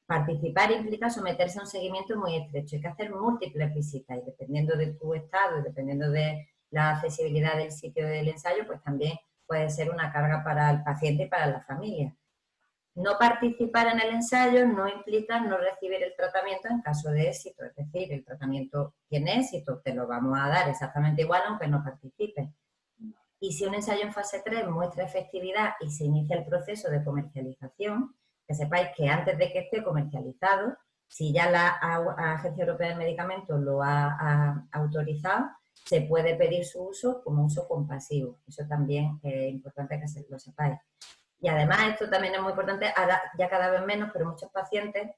Participar implica someterse a un seguimiento muy estrecho. Hay que hacer múltiples visitas y dependiendo de tu estado y dependiendo de la accesibilidad del sitio del ensayo, pues también puede ser una carga para el paciente y para la familia. No participar en el ensayo no implica no recibir el tratamiento en caso de éxito, es decir, el tratamiento tiene éxito, te lo vamos a dar exactamente igual aunque no participes. Y si un ensayo en fase 3 muestra efectividad y se inicia el proceso de comercialización, que sepáis que antes de que esté comercializado, si ya la Agencia Europea del Medicamento lo ha autorizado, se puede pedir su uso como uso compasivo. Eso también es importante que lo sepáis. Y además, esto también es muy importante, ahora ya cada vez menos, pero muchos pacientes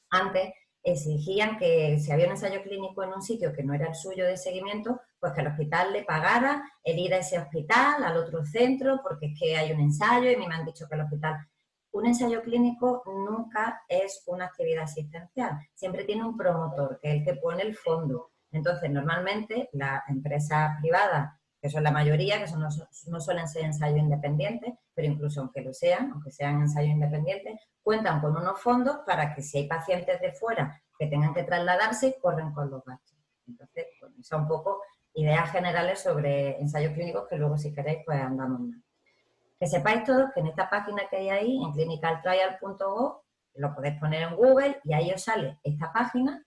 antes exigían que si había un ensayo clínico en un sitio que no era el suyo de seguimiento, pues que el hospital le pagara el ir a ese hospital, al otro centro, porque es que hay un ensayo y me han dicho que el hospital... Un ensayo clínico nunca es una actividad asistencial, siempre tiene un promotor, que es el que pone el fondo. Entonces, normalmente, las empresas privadas, que son la mayoría, que no suelen ser ensayos independientes, pero incluso aunque sean ensayos independientes, cuentan con unos fondos para que si hay pacientes de fuera que tengan que trasladarse, corren con los gastos. Entonces, bueno, son un poco ideas generales sobre ensayos clínicos que luego, si queréis, pues andamos más. Que sepáis todos que en esta página que hay ahí, en clinicaltrial.gov, lo podéis poner en Google y ahí os sale esta página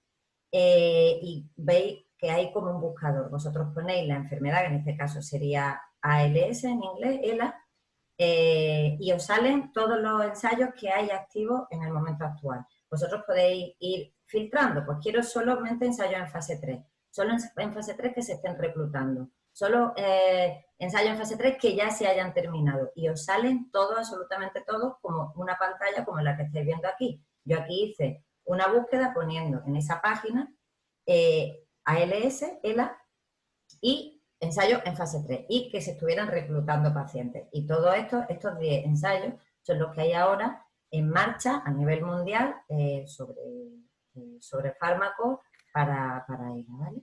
y veis que hay como un buscador. Vosotros ponéis la enfermedad, que en este caso sería ALS en inglés, ELA, y os salen todos los ensayos que hay activos en el momento actual. Vosotros podéis ir filtrando, pues quiero solamente ensayos en fase 3, solo en fase 3 que se estén reclutando, solo ensayos en fase 3 que ya se hayan terminado. Y os salen todos, absolutamente todos, como una pantalla como la que estáis viendo aquí. Yo aquí hice una búsqueda poniendo en esa página ALS, ELA y ensayos en fase 3 y que se estuvieran reclutando pacientes. Y todos estos 10 ensayos son los que hay ahora en marcha a nivel mundial sobre fármacos para ELA, ¿vale?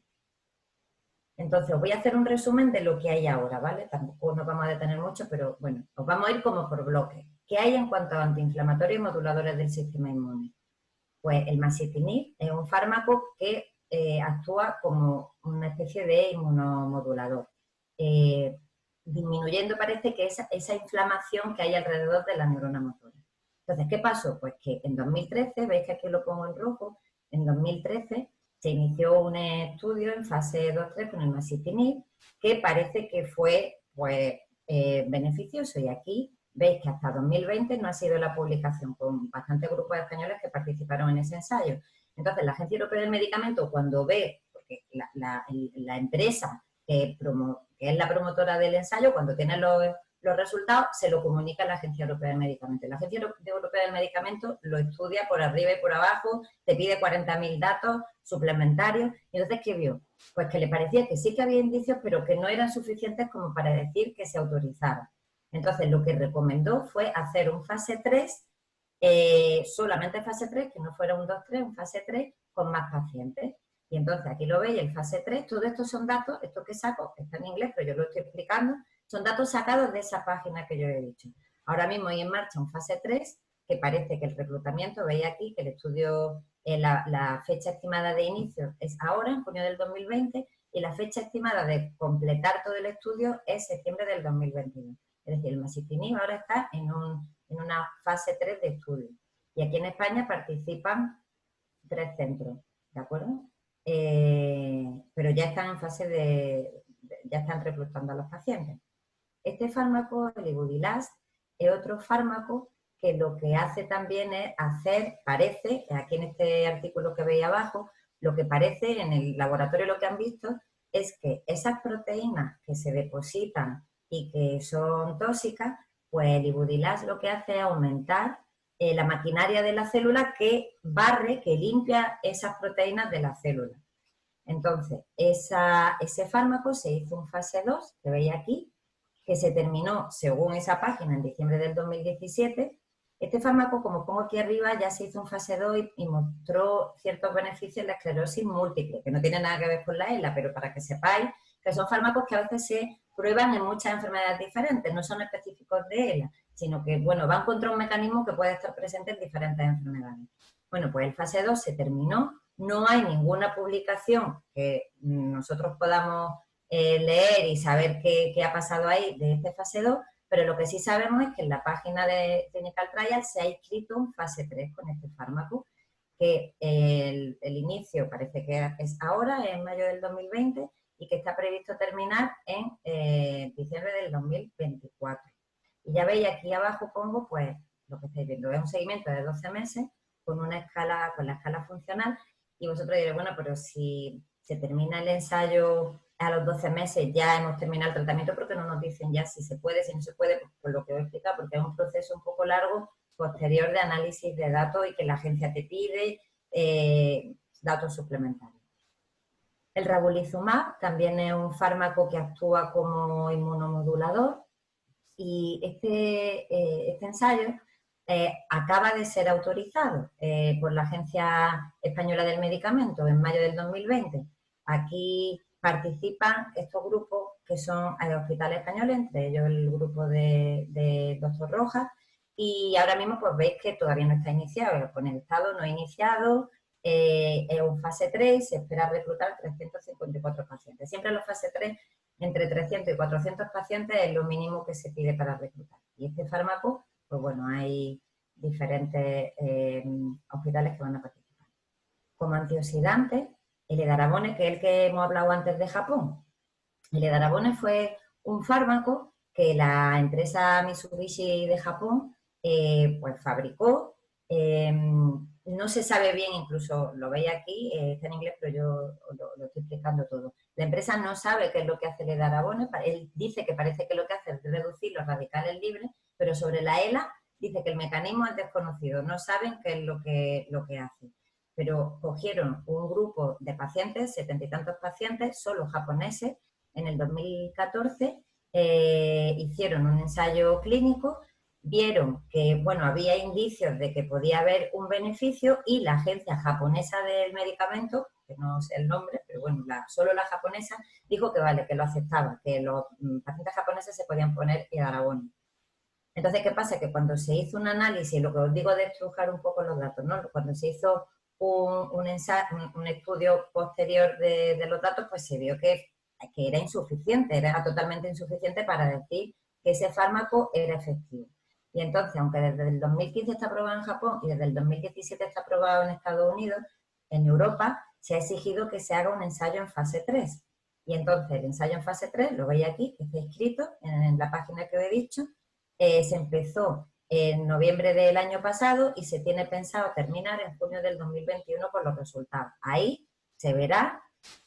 Entonces, os voy a hacer un resumen de lo que hay ahora, ¿vale? Tampoco nos vamos a detener mucho, pero bueno, os vamos a ir como por bloques. ¿Qué hay en cuanto a antiinflamatorios y moduladores del sistema inmune? Pues el masitinib es un fármaco que actúa como una especie de inmunomodulador, disminuyendo, parece que esa inflamación que hay alrededor de la neurona motora. Entonces, ¿qué pasó? Pues que en 2013, veis que aquí lo pongo en rojo, en 2013 se inició un estudio en fase 2-3 con el masitinib que parece que fue pues, beneficioso, y aquí veis que hasta 2020 no ha sido la publicación, con bastantes grupos españoles que participaron en ese ensayo. Entonces, la Agencia Europea del Medicamento, cuando ve, porque la empresa que es la promotora del ensayo, cuando tiene los resultados, se lo comunica a la Agencia Europea del Medicamento. La Agencia Europea del Medicamento lo estudia por arriba y por abajo, te pide 40.000 datos suplementarios. Y entonces, ¿qué vio? Pues que le parecía que sí que había indicios, pero que no eran suficientes como para decir que se autorizara. Entonces, lo que recomendó fue hacer un fase 3, solamente fase 3, que no fuera un 2-3, un fase 3 con más pacientes. Y entonces, aquí lo veis, el fase 3, todo esto son datos, esto que saco, está en inglés, pero yo lo estoy explicando, son datos sacados de esa página que yo he dicho. Ahora mismo hay en marcha un fase 3, que parece que el reclutamiento, veis aquí que el estudio, la fecha estimada de inicio es ahora, en junio del 2020, y la fecha estimada de completar todo el estudio es septiembre del 2022. Es decir, el masitinib ahora está en una fase 3 de estudio. Y aquí en España participan 3 centros, ¿de acuerdo? Pero ya están en fase ya están reclutando a los pacientes. Este fármaco, el ibudilast, es otro fármaco que lo que hace también es parece, aquí en este artículo que veis abajo, lo que parece en el laboratorio lo que han visto es que esas proteínas que se depositan y que son tóxicas, pues el ibudilast lo que hace es aumentar la maquinaria de la célula que barre, que limpia esas proteínas de la célula. Entonces, ese fármaco se hizo un fase 2, que veis aquí, que se terminó, según esa página, en diciembre del 2017. Este fármaco, como pongo aquí arriba, ya se hizo un fase 2 y mostró ciertos beneficios en la esclerosis múltiple, que no tiene nada que ver con la ELA, pero para que sepáis que son fármacos que a veces se prueban en muchas enfermedades diferentes, no son específicos de ELA, sino que, bueno, van contra un mecanismo que puede estar presente en diferentes enfermedades. Bueno, pues el fase 2 se terminó, no hay ninguna publicación que nosotros podamos leer y saber qué ha pasado ahí de este fase 2, pero lo que sí sabemos es que en la página de Clinical Trial se ha inscrito un fase 3 con este fármaco, que el inicio parece que es ahora, en mayo del 2020, y que está previsto terminar en diciembre del 2024. Y ya veis, aquí abajo pongo pues lo que estáis viendo, es un seguimiento de 12 meses con la escala funcional, y vosotros diréis, bueno, pero si se termina el ensayo a los 12 meses, ya hemos terminado el tratamiento, porque no nos dicen ya si se puede, si no se puede, pues por lo que os he explicado, porque es un proceso un poco largo posterior de análisis de datos y que la agencia te pide datos suplementarios. El ravulizumab también es un fármaco que actúa como inmunomodulador, y este ensayo acaba de ser autorizado por la Agencia Española del Medicamento en mayo del 2020. Aquí participan estos grupos que son hospitales españoles, entre ellos el grupo de Dr. Rojas, y ahora mismo pues veis que todavía no está iniciado, con el estado no ha iniciado, es un fase 3, se espera reclutar 354 pacientes. Siempre en los fase 3, entre 300 y 400 pacientes es lo mínimo que se pide para reclutar. Y este fármaco, pues bueno, hay diferentes hospitales que van a participar. Como antioxidante, el edarabone, que es el que hemos hablado antes de Japón. El edarabone fue un fármaco que la empresa Mitsubishi de Japón pues fabricó no se sabe bien, incluso lo veis aquí, está en inglés, pero yo lo estoy explicando todo. La empresa no sabe qué es lo que hace el edarabone, él dice que parece que lo que hace es reducir los radicales libres, pero sobre la ELA dice que el mecanismo es desconocido, no saben qué es lo que hace. Pero cogieron un grupo de pacientes, 70 y tantos pacientes, solo japoneses, en el 2014, hicieron un ensayo clínico, vieron que, bueno, había indicios de que podía haber un beneficio y la agencia japonesa del medicamento, que no sé el nombre, pero bueno, solo la japonesa, dijo que vale, que lo aceptaba, que los pacientes japoneses se podían poner edarabone. Entonces, ¿qué pasa? Que cuando se hizo un análisis, lo que os digo de estrujar un poco los datos, ¿no? Cuando se hizo un estudio posterior de los datos, pues se vio que era insuficiente, era totalmente insuficiente para decir que ese fármaco era efectivo. Y entonces, aunque desde el 2015 está aprobado en Japón y desde el 2017 está aprobado en Estados Unidos, en Europa se ha exigido que se haga un ensayo en fase 3. Y entonces el ensayo en fase 3, lo veis aquí, que está escrito en la página que os he dicho, se empezó en noviembre del año pasado y se tiene pensado terminar en junio del 2021 con los resultados. Ahí se verá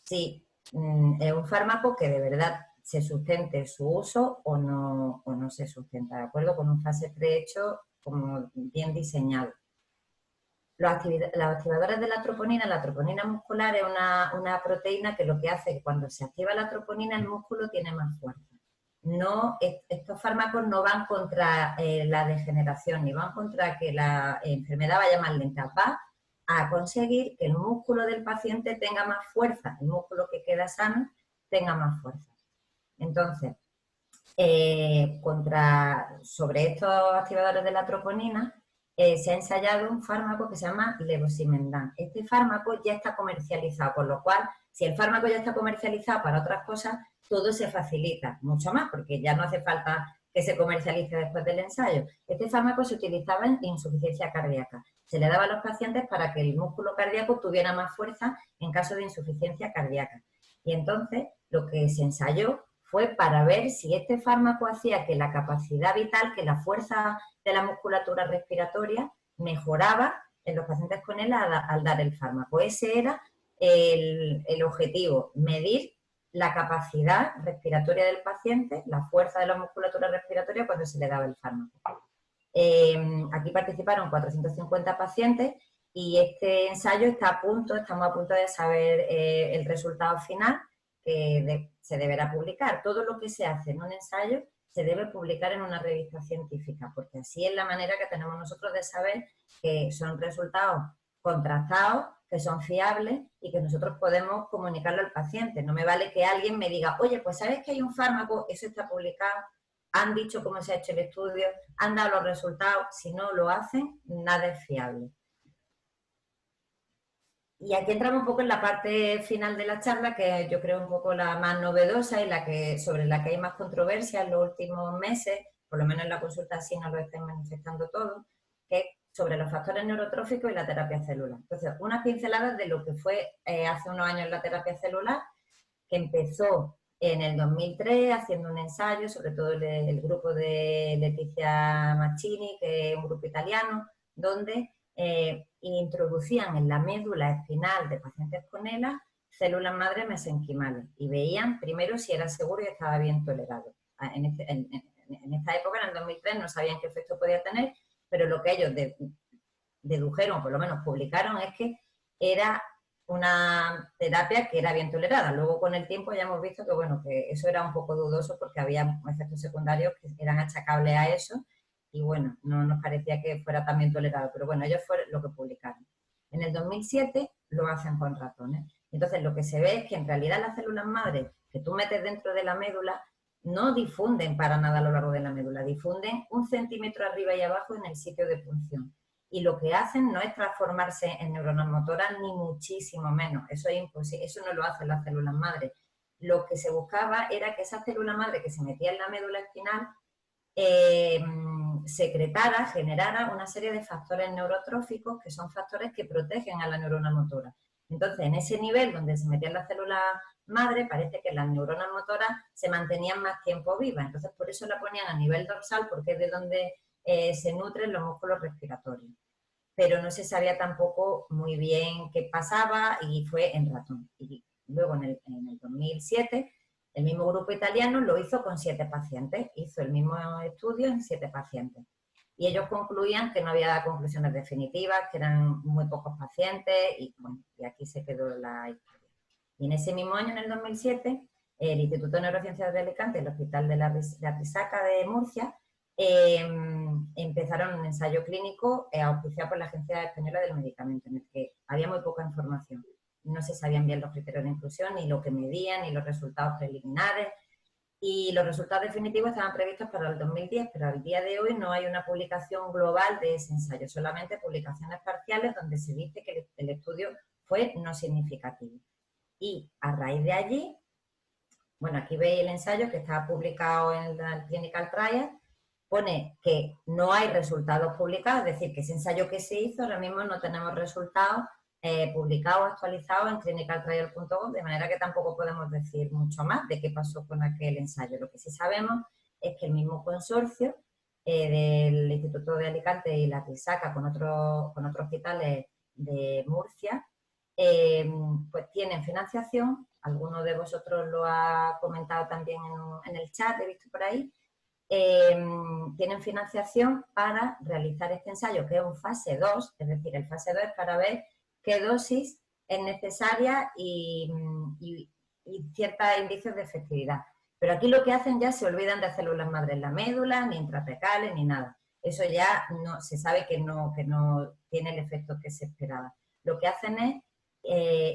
si es un fármaco que de verdad se sustente su uso o no se sustenta, ¿de acuerdo? Con un fase 3 hecho como bien diseñado. Los activadores de la troponina muscular es una proteína que lo que hace es que cuando se activa la troponina el músculo tiene más fuerza. No, estos fármacos no van contra la degeneración ni van contra que la enfermedad vaya más lenta, va a conseguir que el músculo del paciente tenga más fuerza, el músculo que queda sano tenga más fuerza. Entonces, sobre estos activadores de la troponina se ha ensayado un fármaco que se llama levosimendan. Este fármaco ya está comercializado, por lo cual, si el fármaco ya está comercializado para otras cosas, todo se facilita mucho más, porque ya no hace falta que se comercialice después del ensayo. Este fármaco se utilizaba en insuficiencia cardíaca. Se le daba a los pacientes para que el músculo cardíaco tuviera más fuerza en caso de insuficiencia cardíaca. Y entonces, lo que se ensayó fue para ver si este fármaco hacía que la capacidad vital, que la fuerza de la musculatura respiratoria mejoraba en los pacientes con ELA al dar el fármaco. Ese era el objetivo, medir la capacidad respiratoria del paciente, la fuerza de la musculatura respiratoria cuando se le daba el fármaco. Aquí participaron 450 pacientes y este ensayo estamos a punto de saber el resultado final que se deberá publicar. Todo lo que se hace en un ensayo se debe publicar en una revista científica, porque así es la manera que tenemos nosotros de saber que son resultados contrastados, que son fiables y que nosotros podemos comunicarlo al paciente. No me vale que alguien me diga, oye, pues ¿sabes que hay un fármaco? Eso está publicado, han dicho cómo se ha hecho el estudio, han dado los resultados. Si no lo hacen, nada es fiable. Y aquí entramos un poco en la parte final de la charla, que yo creo un poco la más novedosa y sobre la que hay más controversia en los últimos meses, por lo menos en la consulta así nos lo están manifestando todos, que es sobre los factores neurotróficos y la terapia celular. Entonces, unas pinceladas de lo que fue hace unos años la terapia celular, que empezó en el 2003 haciendo un ensayo, sobre todo el grupo de Letizia Maccini, que es un grupo italiano, donde introducían en la médula espinal de pacientes con ELA células madre mesenquimales y veían primero si era seguro y estaba bien tolerado. En esta época, en el 2003, no sabían qué efecto podía tener, pero lo que ellos dedujeron, por lo menos publicaron, es que era una terapia que era bien tolerada. Luego, con el tiempo, ya hemos visto que, bueno, que eso era un poco dudoso porque había efectos secundarios que eran achacables a eso y, bueno, no nos parecía que fuera tan bien tolerado. Pero, bueno, ellos fue lo que publicaron. En el 2007 lo hacen con ratones. Entonces, lo que se ve es que, en realidad, las células madre que tú metes dentro de la médula no difunden para nada a lo largo de la médula, difunden 1 centímetro arriba y abajo en el sitio de punción. Y lo que hacen no es transformarse en neuronas motoras, ni muchísimo menos. Eso es imposible, eso no lo hacen las células madre. Lo que se buscaba era que esa célula madre que se metía en la médula espinal secretara, generara una serie de factores neurotróficos que son factores que protegen a la neurona motora. Entonces, en ese nivel donde se metían las células madre, parece que las neuronas motoras se mantenían más tiempo vivas. Entonces, por eso la ponían a nivel dorsal, porque es de donde se nutren los músculos respiratorios. pero no se sabía tampoco muy bien qué pasaba y fue en ratón. Y luego en el 2007, el mismo grupo italiano lo hizo con 7 pacientes, hizo el mismo estudio en 7 pacientes. Y ellos concluían que no había conclusiones definitivas, que eran muy pocos pacientes y, bueno, y aquí se quedó la historia. Y en ese mismo año, en el 2007, el Instituto de Neurociencias de Alicante y el Hospital de la Risaca de Murcia empezaron un ensayo clínico auspiciado por la Agencia Española del Medicamento, en el que había muy poca información. No se sabían bien los criterios de inclusión, ni lo que medían, ni los resultados preliminares. Y los resultados definitivos estaban previstos para el 2010, pero al día de hoy no hay una publicación global de ese ensayo, solamente publicaciones parciales donde se dice que el estudio fue no significativo. Y a raíz de allí, bueno, aquí veis el ensayo que está publicado en el Clinical Trial, pone que no hay resultados publicados, es decir, que ese ensayo que se hizo, ahora mismo no tenemos resultados publicados, actualizados en clinicaltrial.gov, de manera que tampoco podemos decir mucho más de qué pasó con aquel ensayo. Lo que sí sabemos es que el mismo consorcio del Instituto de Alicante y la Risaca con otros hospitales de Murcia, pues tienen financiación, alguno de vosotros lo ha comentado también en el chat, he visto por ahí, tienen financiación para realizar este ensayo, que es un fase 2, es decir, el fase 2 es para ver qué dosis es necesaria y ciertos indicios de efectividad. Pero aquí lo que hacen ya se olvidan de células madre en la médula, ni intrafecales, ni nada. Eso ya no, se sabe que no tiene el efecto que se esperaba. Lo que hacen es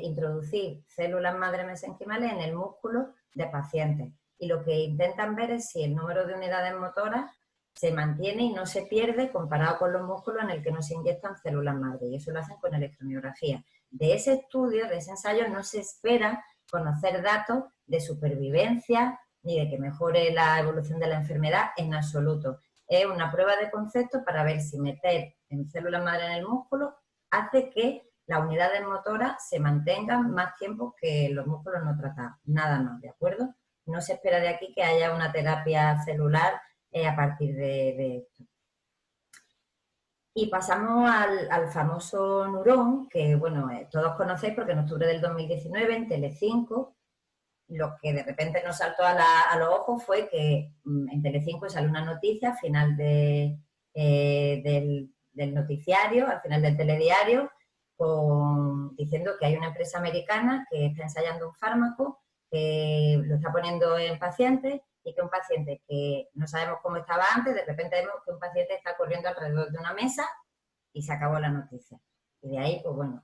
introducir células madre mesenquimales en el músculo de pacientes. Y lo que intentan ver es si el número de unidades motoras se mantiene y no se pierde comparado con los músculos en el que no se inyectan células madre. Y eso lo hacen con electromiografía. De ese estudio, de ese ensayo, no se espera conocer datos de supervivencia ni de que mejore la evolución de la enfermedad en absoluto. Es una prueba de concepto para ver si meter en células madre en el músculo hace que las unidades motoras se mantengan más tiempo que los músculos no tratados. Nada más, ¿de acuerdo? No se espera de aquí que haya una terapia celular a partir de esto. Y pasamos al famoso Neurón, que bueno, todos conocéis porque en octubre del 2019 en Telecinco, lo que de repente nos saltó a los ojos fue que en Telecinco sale una noticia al final del noticiario, al final del telediario, diciendo que hay una empresa americana que está ensayando un fármaco que lo está poniendo en pacientes y que un paciente que no sabemos cómo estaba antes, de repente vemos que un paciente está corriendo alrededor de una mesa y se acabó la noticia. Y de ahí, pues bueno,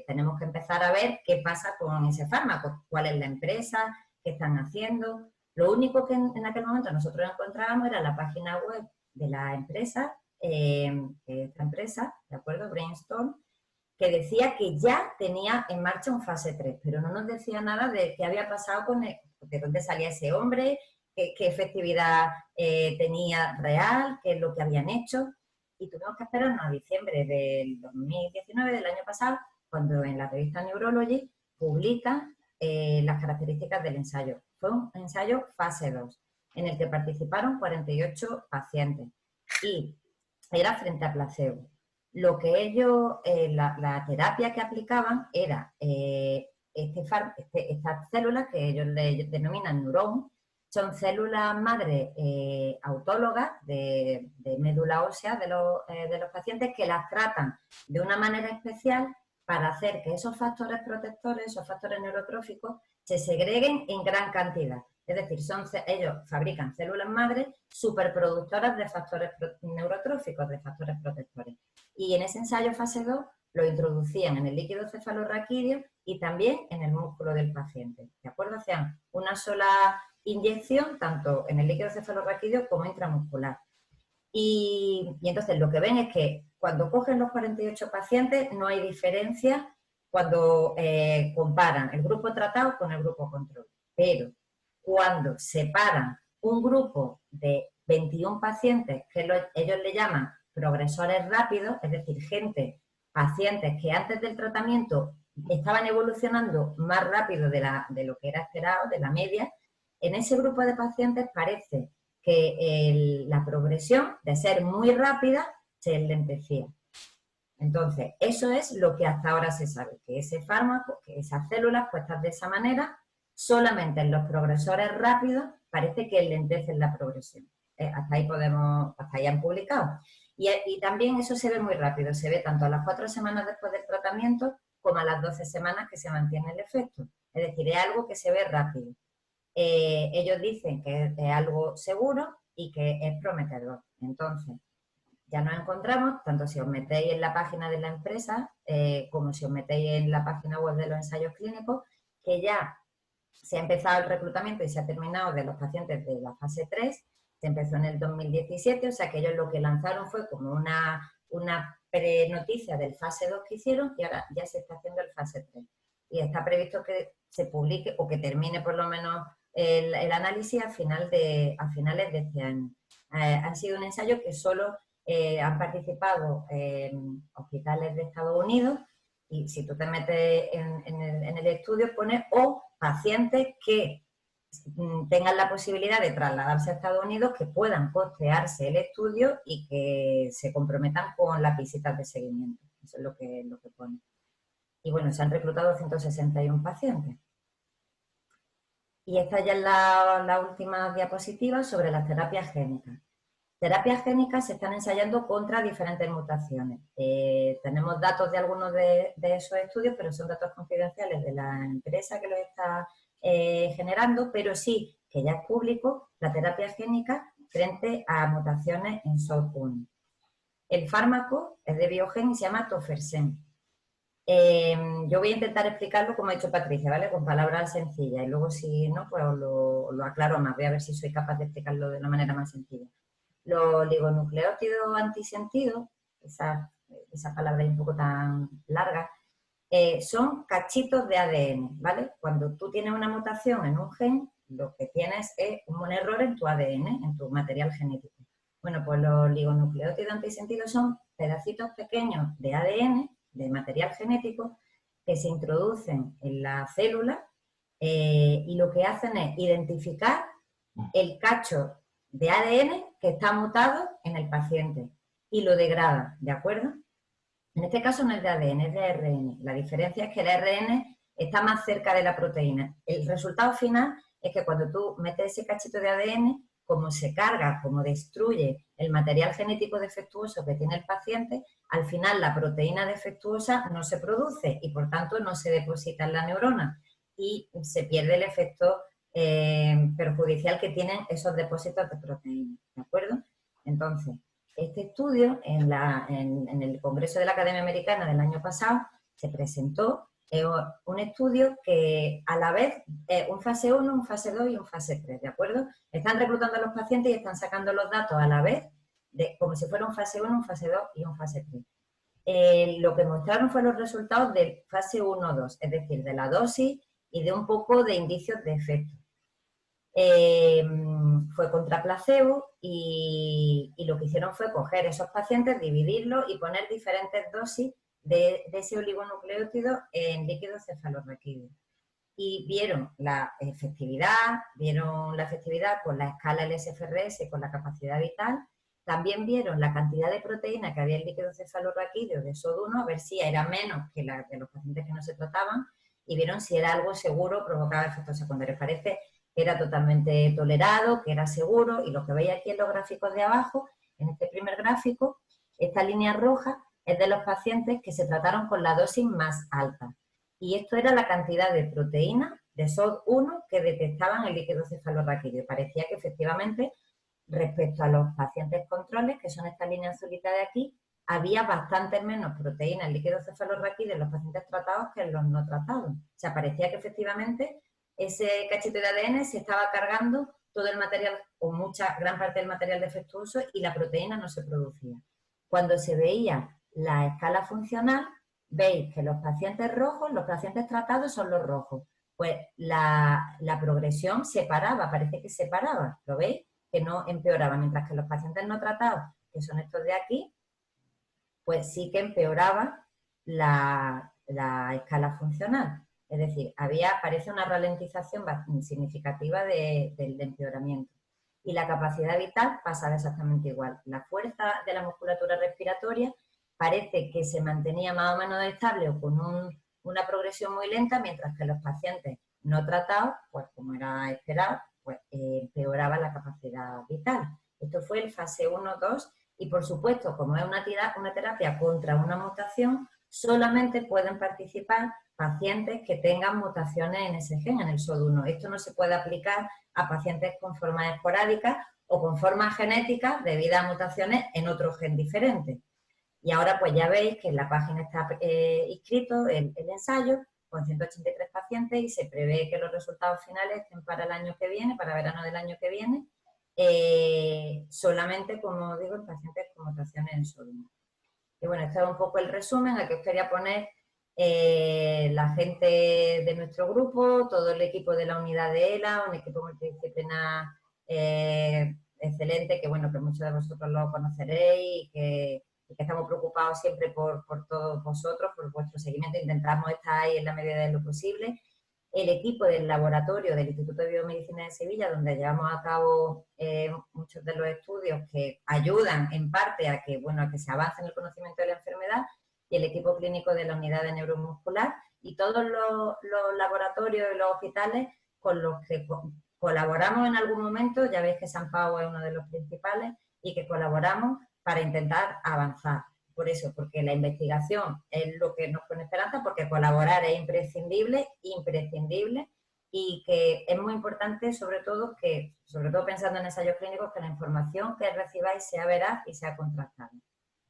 tenemos que empezar a ver qué pasa con ese fármaco, cuál es la empresa, qué están haciendo. Lo único que en aquel momento nosotros encontrábamos era la página web de la empresa, esta empresa, ¿de acuerdo? Brainstorm, que decía que ya tenía en marcha un fase 3, pero no nos decía nada de qué había pasado con él, de dónde salía ese hombre, qué efectividad tenía real, qué es lo que habían hecho. Y tuvimos que esperarnos a diciembre del 2019, del año pasado, cuando en la revista Neurology publica las características del ensayo. Fue un ensayo fase 2, en el que participaron 48 pacientes y era frente a placebo. Lo que ellos, la terapia que aplicaban era estas células que ellos le denominan Neurón, son células madre autólogas de médula ósea de los pacientes que las tratan de una manera especial para hacer que esos factores protectores, esos factores neurotróficos, se segreguen en gran cantidad. Es decir, ellos fabrican células madre superproductoras de factores neurotróficos, de factores protectores. Y en ese ensayo fase 2 lo introducían en el líquido cefalorraquídeo y también en el músculo del paciente. ¿De acuerdo? Hacían una sola inyección, tanto en el líquido cefalorraquídeo como intramuscular. Y entonces lo que ven es que cuando cogen los 48 pacientes no hay diferencia cuando comparan el grupo tratado con el grupo control. Pero cuando separan un grupo de 21 pacientes, que ellos le llaman progresores rápidos, es decir, pacientes que antes del tratamiento estaban evolucionando más rápido de lo que era esperado, de la media, en ese grupo de pacientes parece que la progresión, de ser muy rápida, se enlentecía. Entonces, eso es lo que hasta ahora se sabe, que ese fármaco, que esas células puestas de esa manera, solamente en los progresores rápidos parece que enlentecen la progresión. Hasta ahí han publicado. Y también eso se ve muy rápido, se ve tanto a las 4 semanas después del tratamiento como a las 12 semanas que se mantiene el efecto. Es decir, es algo que se ve rápido. Ellos dicen que es algo seguro y que es prometedor. Entonces, ya nos encontramos, tanto si os metéis en la página de la empresa como si os metéis en la página web de los ensayos clínicos, que ya se ha empezado el reclutamiento y se ha terminado de los pacientes de la fase 3, se empezó en el 2017, o sea que ellos lo que lanzaron fue como una pre-noticia del fase 2 que hicieron y ahora ya se está haciendo el fase 3. Y está previsto que se publique o que termine por lo menos el análisis a finales de este año. Ha sido un ensayo que solo han participado hospitales de Estados Unidos y si tú te metes en el estudio pone o pacientes que tengan la posibilidad de trasladarse a Estados Unidos, que puedan costearse el estudio y que se comprometan con las visitas de seguimiento. Eso es lo que pone. Y bueno, se han reclutado 161 pacientes. Y esta ya es la última diapositiva sobre las terapias génicas. Terapias génicas se están ensayando contra diferentes mutaciones. Tenemos datos de algunos de esos estudios, pero son datos confidenciales de la empresa que los está generando, pero sí que ya es público la terapia génica frente a mutaciones en SOD1. El fármaco es de Biogen y se llama Tofersen. Yo voy a intentar explicarlo como ha dicho Patricia, ¿vale? Con palabras sencillas y luego si no, pues lo aclaro más. Voy a ver si soy capaz de explicarlo de una manera más sencilla. Los oligonucleótidos antisentidos, esa palabra es un poco tan larga, son cachitos de ADN, ¿vale? Cuando tú tienes una mutación en un gen, lo que tienes es un error en tu ADN, en tu material genético. Bueno, pues los oligonucleótidos antisentidos son pedacitos pequeños de ADN, de material genético, que se introducen en la célula y lo que hacen es identificar el cacho de ADN que está mutado en el paciente y lo degrada, ¿de acuerdo? En este caso no es de ADN, es de ARN. La diferencia es que el ARN está más cerca de la proteína. El resultado final es que cuando tú metes ese cachito de ADN, como se carga, como destruye el material genético defectuoso que tiene el paciente, al final la proteína defectuosa no se produce y por tanto no se deposita en la neurona y se pierde el efecto perjudicial que tienen esos depósitos de proteína, ¿de acuerdo? Entonces, este estudio en el Congreso de la Academia Americana del año pasado se presentó un estudio que a la vez un fase 1, un fase 2 y un fase 3, ¿de acuerdo? Están reclutando a los pacientes y están sacando los datos a la vez, como si fuera un fase 1, un fase 2 y un fase 3. Lo que mostraron fue los resultados del fase 1-2, es decir, de la dosis y de un poco de indicios de efecto. Fue contra placebo y lo que hicieron fue coger esos pacientes, dividirlos y poner diferentes dosis de ese oligonucleótido en líquido cefalorraquídeo. Y vieron la efectividad con la escala LSFRS, con la capacidad vital. También vieron la cantidad de proteína que había en líquido cefalorraquídeo de SOD1, a ver si era menos que la de los pacientes que no se trataban, y vieron si era algo seguro, provocaba efectos secundarios. Parece que era totalmente tolerado, que era seguro, y lo que veis aquí en los gráficos de abajo, en este primer gráfico, esta línea roja es de los pacientes que se trataron con la dosis más alta. Y esto era la cantidad de proteína de SOD1 que detectaban en el líquido cefalorraquídeo. Parecía que efectivamente, respecto a los pacientes controles, que son esta línea azulita de aquí, había bastante menos proteína en el líquido cefalorraquídeo en los pacientes tratados que en los no tratados. O sea, parecía que efectivamente ese cachito de ADN se estaba cargando todo el material o gran parte del material defectuoso y la proteína no se producía. Cuando se veía la escala funcional, veis que los pacientes rojos, los pacientes tratados son los rojos. Pues la progresión se paraba, parece que se paraba, ¿lo veis? Que no empeoraba, mientras que los pacientes no tratados, que son estos de aquí, pues sí que empeoraba la escala funcional. Es decir, parece una ralentización significativa del empeoramiento. Y la capacidad vital pasaba exactamente igual. La fuerza de la musculatura respiratoria parece que se mantenía más o menos estable o con una progresión muy lenta, mientras que los pacientes no tratados, pues como era esperar, pues empeoraba la capacidad vital. Esto fue el fase 1-2 y, por supuesto, como es una terapia contra una mutación, solamente pueden participar pacientes que tengan mutaciones en ese gen, en el SOD1. Esto no se puede aplicar a pacientes con formas esporádicas o con formas genéticas debido a mutaciones en otro gen diferente. Y ahora pues ya veis que en la página está inscrito el ensayo con 183 pacientes y se prevé que los resultados finales estén para el año que viene, para verano del año que viene, solamente, como digo, en pacientes con mutaciones en SOD1. Y bueno, este es un poco el resumen al que os quería poner la gente de nuestro grupo, todo el equipo de la unidad de ELA, un equipo multidisciplinar excelente, que bueno, que muchos de vosotros lo conoceréis y que estamos preocupados siempre por todos vosotros, por vuestro seguimiento. Intentamos estar ahí en la medida de lo posible. El equipo del laboratorio del Instituto de Biomedicina de Sevilla, donde llevamos a cabo muchos de los estudios que ayudan en parte a que, bueno, a que se avance en el conocimiento de la enfermedad, y el equipo clínico de la unidad de neuromuscular, y todos los laboratorios y los hospitales con los que colaboramos en algún momento. Ya veis que San Pau es uno de los principales y que colaboramos para intentar avanzar. Por eso, porque la investigación es lo que nos pone esperanza, porque colaborar es imprescindible, y que es muy importante, sobre todo pensando en ensayos clínicos, que la información que recibáis sea veraz y sea contrastable.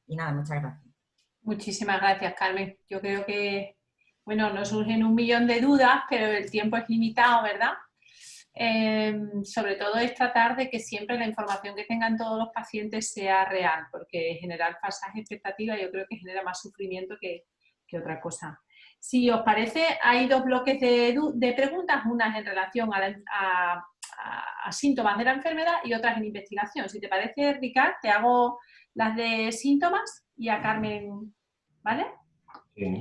Y nada, muchas gracias. Muchísimas gracias, Carmen. Yo creo que, bueno, nos surgen un millón de dudas, pero el tiempo es limitado, ¿verdad? Sobre todo es tratar de que siempre la información que tengan todos los pacientes sea real, porque generar falsas expectativas yo creo que genera más sufrimiento que otra cosa. Si os parece, hay dos bloques de preguntas, unas en relación a síntomas de la enfermedad y otras en investigación. Si te parece, Ricard, te hago las de síntomas y a Carmen, ¿vale? Sí.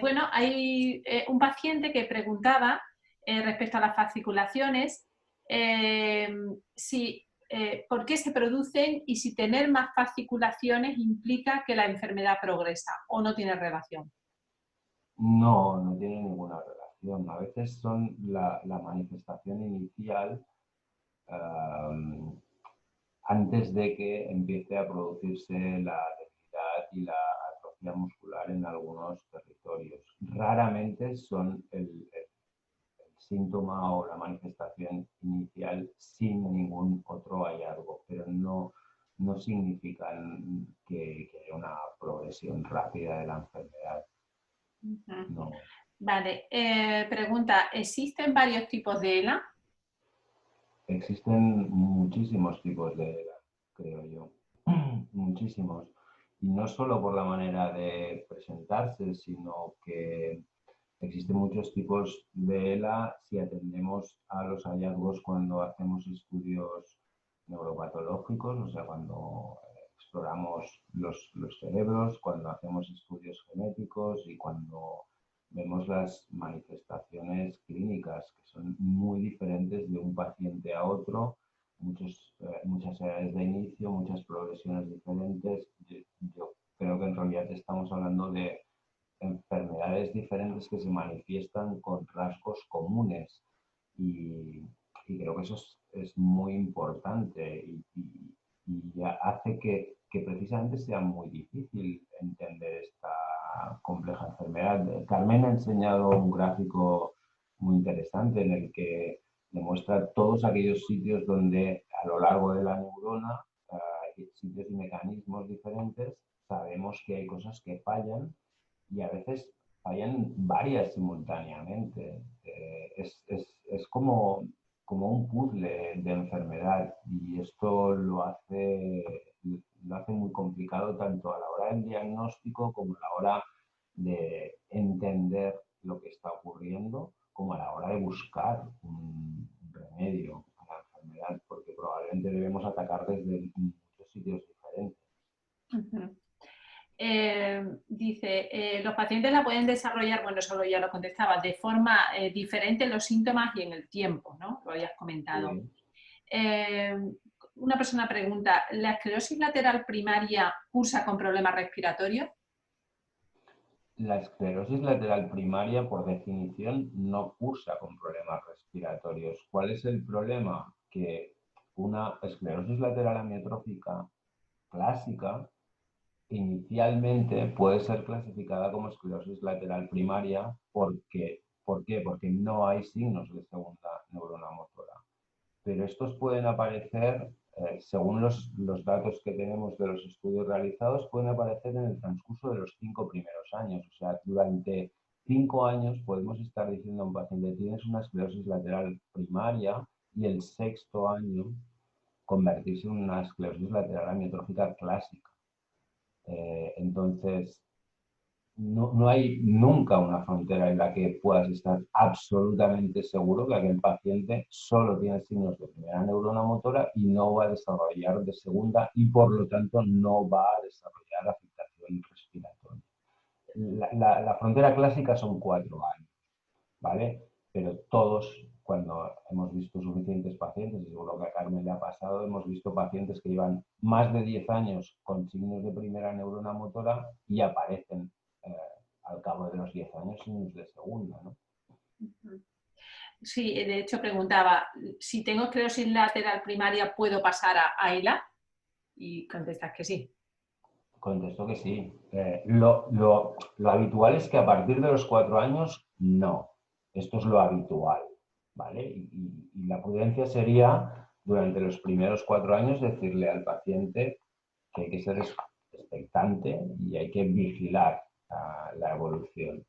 Bueno, hay un paciente que preguntaba respecto a las fasciculaciones, por qué se producen y si tener más fasciculaciones implica que la enfermedad progresa o no tiene relación. No, no tiene ninguna relación. A veces son la manifestación inicial antes de que empiece a producirse la debilidad y la atrofia muscular en algunos territorios. Raramente son el síntoma o la manifestación inicial sin ningún otro hallazgo, pero no significan que haya una progresión rápida de la enfermedad. No. Vale, pregunta, ¿existen varios tipos de ELA? Existen muchísimos tipos de ELA, creo yo. Muchísimos. Y no solo por la manera de presentarse, sino que existen muchos tipos de ELA si atendemos a los hallazgos cuando hacemos estudios neuropatológicos, o sea, cuando exploramos los cerebros, cuando hacemos estudios genéticos y cuando vemos las manifestaciones clínicas, que son muy diferentes de un paciente a otro, muchas edades de inicio, muchas progresiones diferentes. Yo creo que en realidad estamos hablando de enfermedades diferentes que se manifiestan con rasgos comunes y creo que eso es muy importante y hace que precisamente sea muy difícil entender esta compleja enfermedad. Carmen ha enseñado un gráfico muy interesante en el que demuestra todos aquellos sitios donde a lo largo de la neurona, sitios y mecanismos diferentes, sabemos que hay cosas que fallan y a veces fallan varias simultáneamente. Es como un puzzle de enfermedad y esto lo hace muy complicado tanto a la hora del diagnóstico como a la hora de entender lo que está ocurriendo, como a la hora de buscar un remedio a la enfermedad, porque probablemente debemos atacar desde muchos sitios diferentes. Dice, los pacientes la pueden desarrollar, bueno, solo ya lo contestaba, de forma diferente en los síntomas y en el tiempo, ¿no? Lo habías comentado. Sí. una persona pregunta, ¿la esclerosis lateral primaria cursa con problemas respiratorios? La esclerosis lateral primaria, por definición, no cursa con problemas respiratorios. ¿Cuál es el problema? Que una esclerosis lateral amiotrófica clásica inicialmente puede ser clasificada como esclerosis lateral primaria porque, ¿por qué? Porque no hay signos de segunda neurona motora. Pero estos pueden aparecer, según los datos que tenemos de los estudios realizados, pueden aparecer en el transcurso de los 5 primeros años. O sea, durante 5 años podemos estar diciendo a un paciente, tienes una esclerosis lateral primaria, y el 6.º año convertirse en una esclerosis lateral amiotrófica clásica. Entonces, no hay nunca una frontera en la que puedas estar absolutamente seguro que aquel paciente solo tiene signos de primera neurona motora y no va a desarrollar de segunda, y por lo tanto no va a desarrollar afectación respiratoria. La frontera clásica son 4 años, ¿vale? Pero todos, cuando hemos visto suficientes pacientes, y seguro que a Carmen le ha pasado, hemos visto pacientes que llevan más de 10 años con signos de primera neurona motora y aparecen al cabo de los 10 años signos de segunda, ¿no? Sí, de hecho preguntaba, si tengo esclerosis lateral primaria, ¿puedo pasar a ELA? Y contestas que sí. Contesto que sí. Lo habitual es que a partir de los 4 años, no. Esto es lo habitual, ¿vale? Y la prudencia sería, durante los primeros 4 años, decirle al paciente que hay que ser expectante y hay que vigilar la evolución.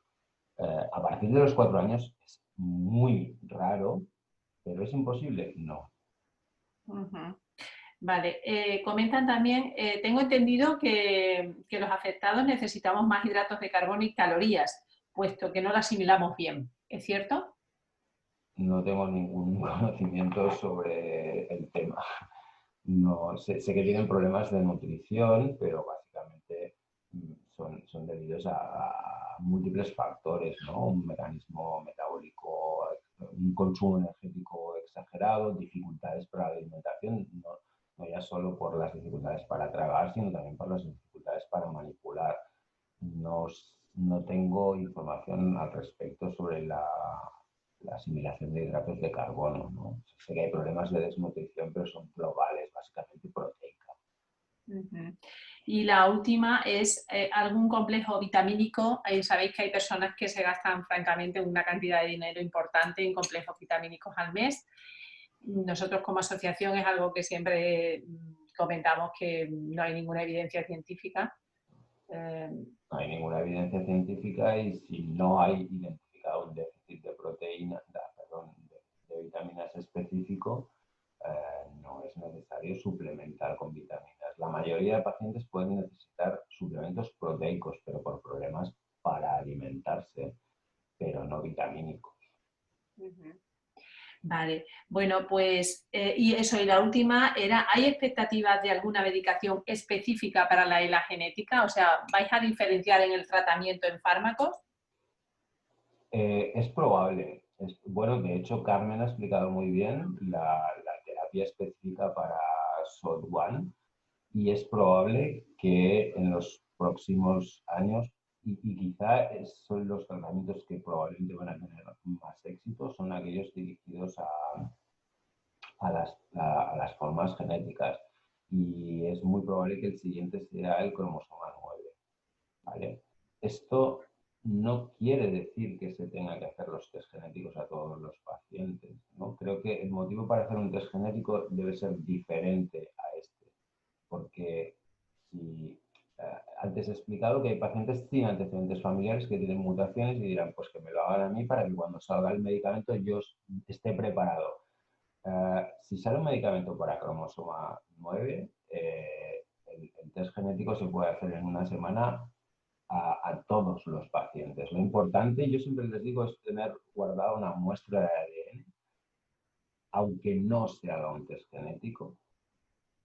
A partir de los 4 años es muy raro, pero ¿es imposible? No. Vale, comentan también, tengo entendido que los afectados necesitamos más hidratos de carbono y calorías, puesto que no lo asimilamos bien. ¿Es cierto? No tengo ningún conocimiento sobre el tema. No, sé que tienen problemas de nutrición, pero básicamente son debidos a múltiples factores, ¿no? Un mecanismo metabólico, un consumo energético exagerado, dificultades para la alimentación, no ya solo por las dificultades para tragar, sino también por las dificultades para manipular. No tengo información al respecto sobre la asimilación de hidratos de carbono, ¿no? Sé que hay problemas de desnutrición, pero son globales, básicamente proteicas. Y la última es algún complejo vitamínico. Sabéis que hay personas que se gastan francamente una cantidad de dinero importante en complejos vitamínicos al mes. Nosotros como asociación es algo que siempre comentamos, que no hay ninguna evidencia científica. No hay ninguna evidencia científica, y si no hay identificado un déficit de proteína, de vitaminas específico, no es necesario suplementar con vitaminas. La mayoría de pacientes pueden necesitar suplementos proteicos, pero por problemas para alimentarse, pero no vitamínicos. Vale, bueno, pues, y la última era, ¿hay expectativas de alguna medicación específica para la ELA genética? O sea, ¿vais a diferenciar en el tratamiento en fármacos? Es probable. Bueno, de hecho, Carmen ha explicado muy bien la terapia específica para SOD1, y es probable que en los próximos años, y quizá son los tratamientos que probablemente van a tener más éxito, son aquellos dirigidos a las formas genéticas. Y es muy probable que el siguiente sea el cromosoma 9, ¿vale? Esto no quiere decir que se tenga que hacer los test genéticos a todos los pacientes, ¿no? Creo que el motivo para hacer un test genético debe ser diferente a este, porque si antes he explicado que hay pacientes sin antecedentes familiares que tienen mutaciones y dirán, pues que me lo hagan a mí para que cuando salga el medicamento yo esté preparado. Si sale un medicamento para cromosoma 9, el test genético se puede hacer en una semana a todos los pacientes. Lo importante, yo siempre les digo, es tener guardada una muestra de ADN, aunque no se haga un test genético,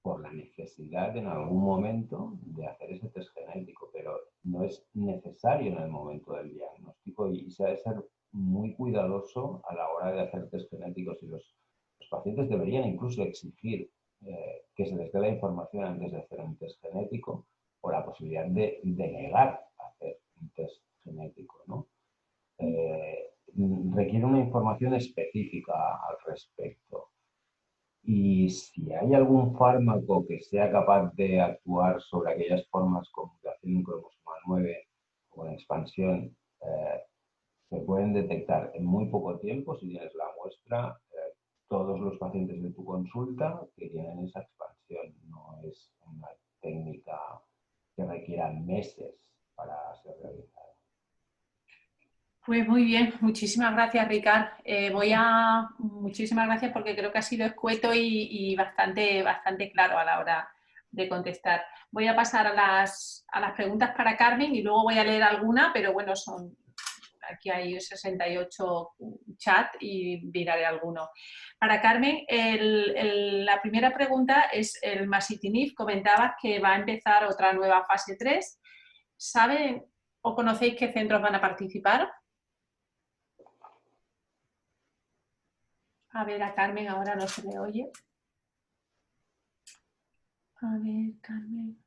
por la necesidad en algún momento de hacer ese test genético, pero no es necesario en el momento del diagnóstico, y se ha de ser muy cuidadoso a la hora de hacer test genéticos, y los pacientes deberían incluso exigir que se les dé la información antes de hacer un test genético o la posibilidad de negar hacer un test genético, ¿no? Requiere una información específica al respecto. Y si hay algún fármaco que sea capaz de actuar sobre aquellas formas con mutación en cromosoma 9 o en expansión, se pueden detectar en muy poco tiempo si tienes la muestra. Todos los pacientes de tu consulta que tienen esa expansión. No es una técnica que requiera meses para ser realizada. Pues muy bien, muchísimas gracias, Ricard. Muchísimas gracias porque creo que ha sido escueto y bastante claro a la hora de contestar. Voy a pasar a las preguntas para Carmen y luego voy a leer alguna, pero bueno, aquí hay 68 chat y miraré alguno. Para Carmen, la primera pregunta es el masitinib. Comentabas que va a empezar otra nueva fase 3. ¿Saben o conocéis qué centros van a participar? A ver, a Carmen ahora no se le oye. A ver, Carmen.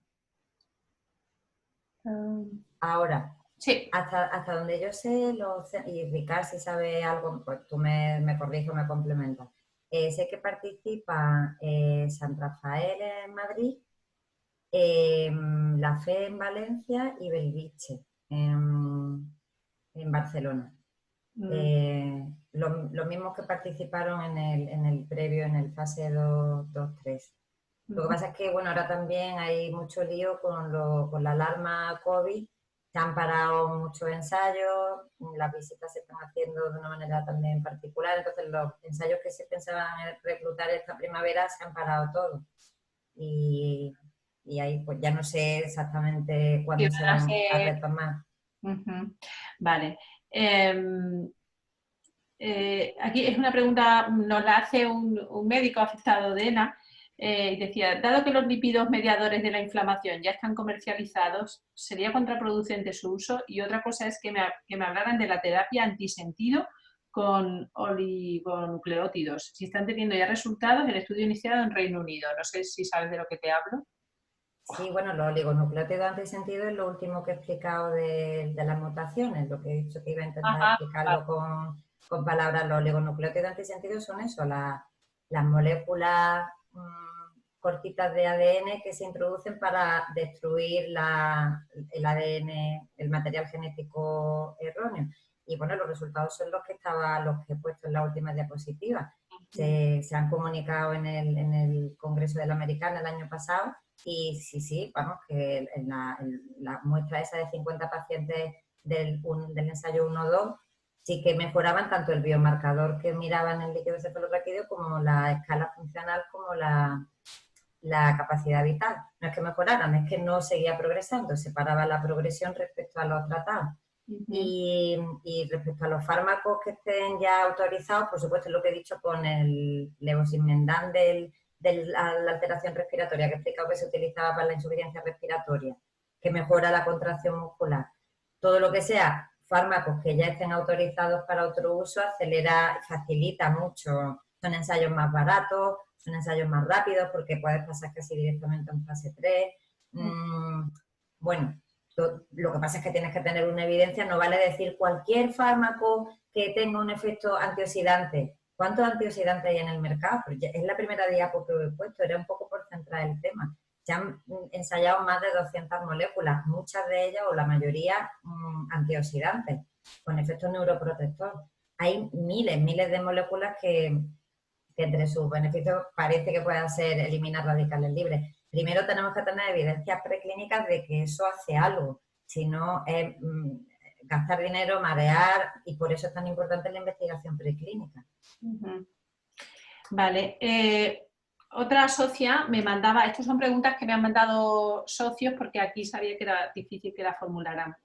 Ahora, Sí. hasta donde yo sé, y Ricard, si sabe algo, pues tú me corriges o me complementas. Sé que participa San Rafael en Madrid, La Fe en Valencia y Belviche en Barcelona. Los mismos que participaron en el previo, en el fase 2-3. Lo que pasa es que, bueno, ahora también hay mucho lío con la alarma COVID. Se han parado muchos ensayos, las visitas se están haciendo de una manera también particular, entonces los ensayos que se pensaban reclutar esta primavera se han parado todos. Y ahí pues ya no sé exactamente cuándo se van a retomar. Vale. Aquí es una pregunta, nos la hace un médico afectado de ENA. Decía, dado que los lípidos mediadores de la inflamación ya están comercializados, ¿sería contraproducente su uso? Y otra cosa es que me hablaran de la terapia antisentido con oligonucleótidos. Si están teniendo ya resultados, el estudio iniciado en Reino Unido. No sé si sabes de lo que te hablo. Sí, bueno, los oligonucleótidos antisentido es lo último que he explicado de las mutaciones, lo que he dicho que iba a intentar explicarlo con palabras. Los oligonucleótidos antisentido son eso, las moléculas cortitas de ADN que se introducen para destruir el ADN, el material genético erróneo. Y bueno, los resultados son los que he puesto en la última diapositiva. Se han comunicado en el Congreso de la Americana el año pasado y sí, vamos, que la muestra esa de 50 pacientes del ensayo 1-2 sí que mejoraban tanto el biomarcador que miraban el líquido cefalorraquídeo como la escala funcional como la capacidad vital. No es que mejoraran, es que no seguía progresando, se paraba la progresión respecto a los tratados. Y respecto a los fármacos que estén ya autorizados, por supuesto, lo que he dicho con el levosimendan de la alteración respiratoria, que he explicado que se utilizaba para la insuficiencia respiratoria, que mejora la contracción muscular. Todo lo que sea fármacos que ya estén autorizados para otro uso facilita mucho. Son ensayos más baratos, son ensayos más rápidos porque puedes pasar casi directamente en fase 3. Bueno, lo que pasa es que tienes que tener una evidencia, no vale decir cualquier fármaco que tenga un efecto antioxidante. ¿Cuántos antioxidantes hay en el mercado? Pues es la primera diapo que he puesto, era un poco por centrar el tema. Se han ensayado más de 200 moléculas, muchas de ellas o la mayoría antioxidantes, con efecto neuroprotector. Hay miles de moléculas que entre sus beneficios parece que puedan ser eliminar radicales libres. Primero tenemos que tener evidencias preclínicas de que eso hace algo, si no es gastar dinero, marear, y por eso es tan importante la investigación preclínica. Vale. Otra socia me mandaba, estas son preguntas que me han mandado socios porque aquí sabía que era difícil que las formularan.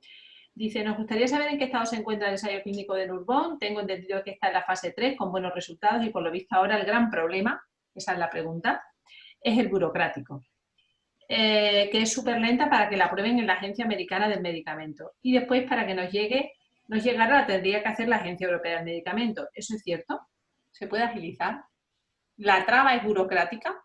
Dice, nos gustaría saber en qué estado se encuentra el ensayo clínico de Nurbón. Tengo entendido que está en la fase 3 con buenos resultados y por lo visto ahora el gran problema, esa es la pregunta, es el burocrático, que es súper lenta para que la aprueben en la Agencia Americana del Medicamento. Y después para que nos llegara la tendría que hacer la Agencia Europea del Medicamento. ¿Eso es cierto? ¿Se puede agilizar? ¿La traba es burocrática?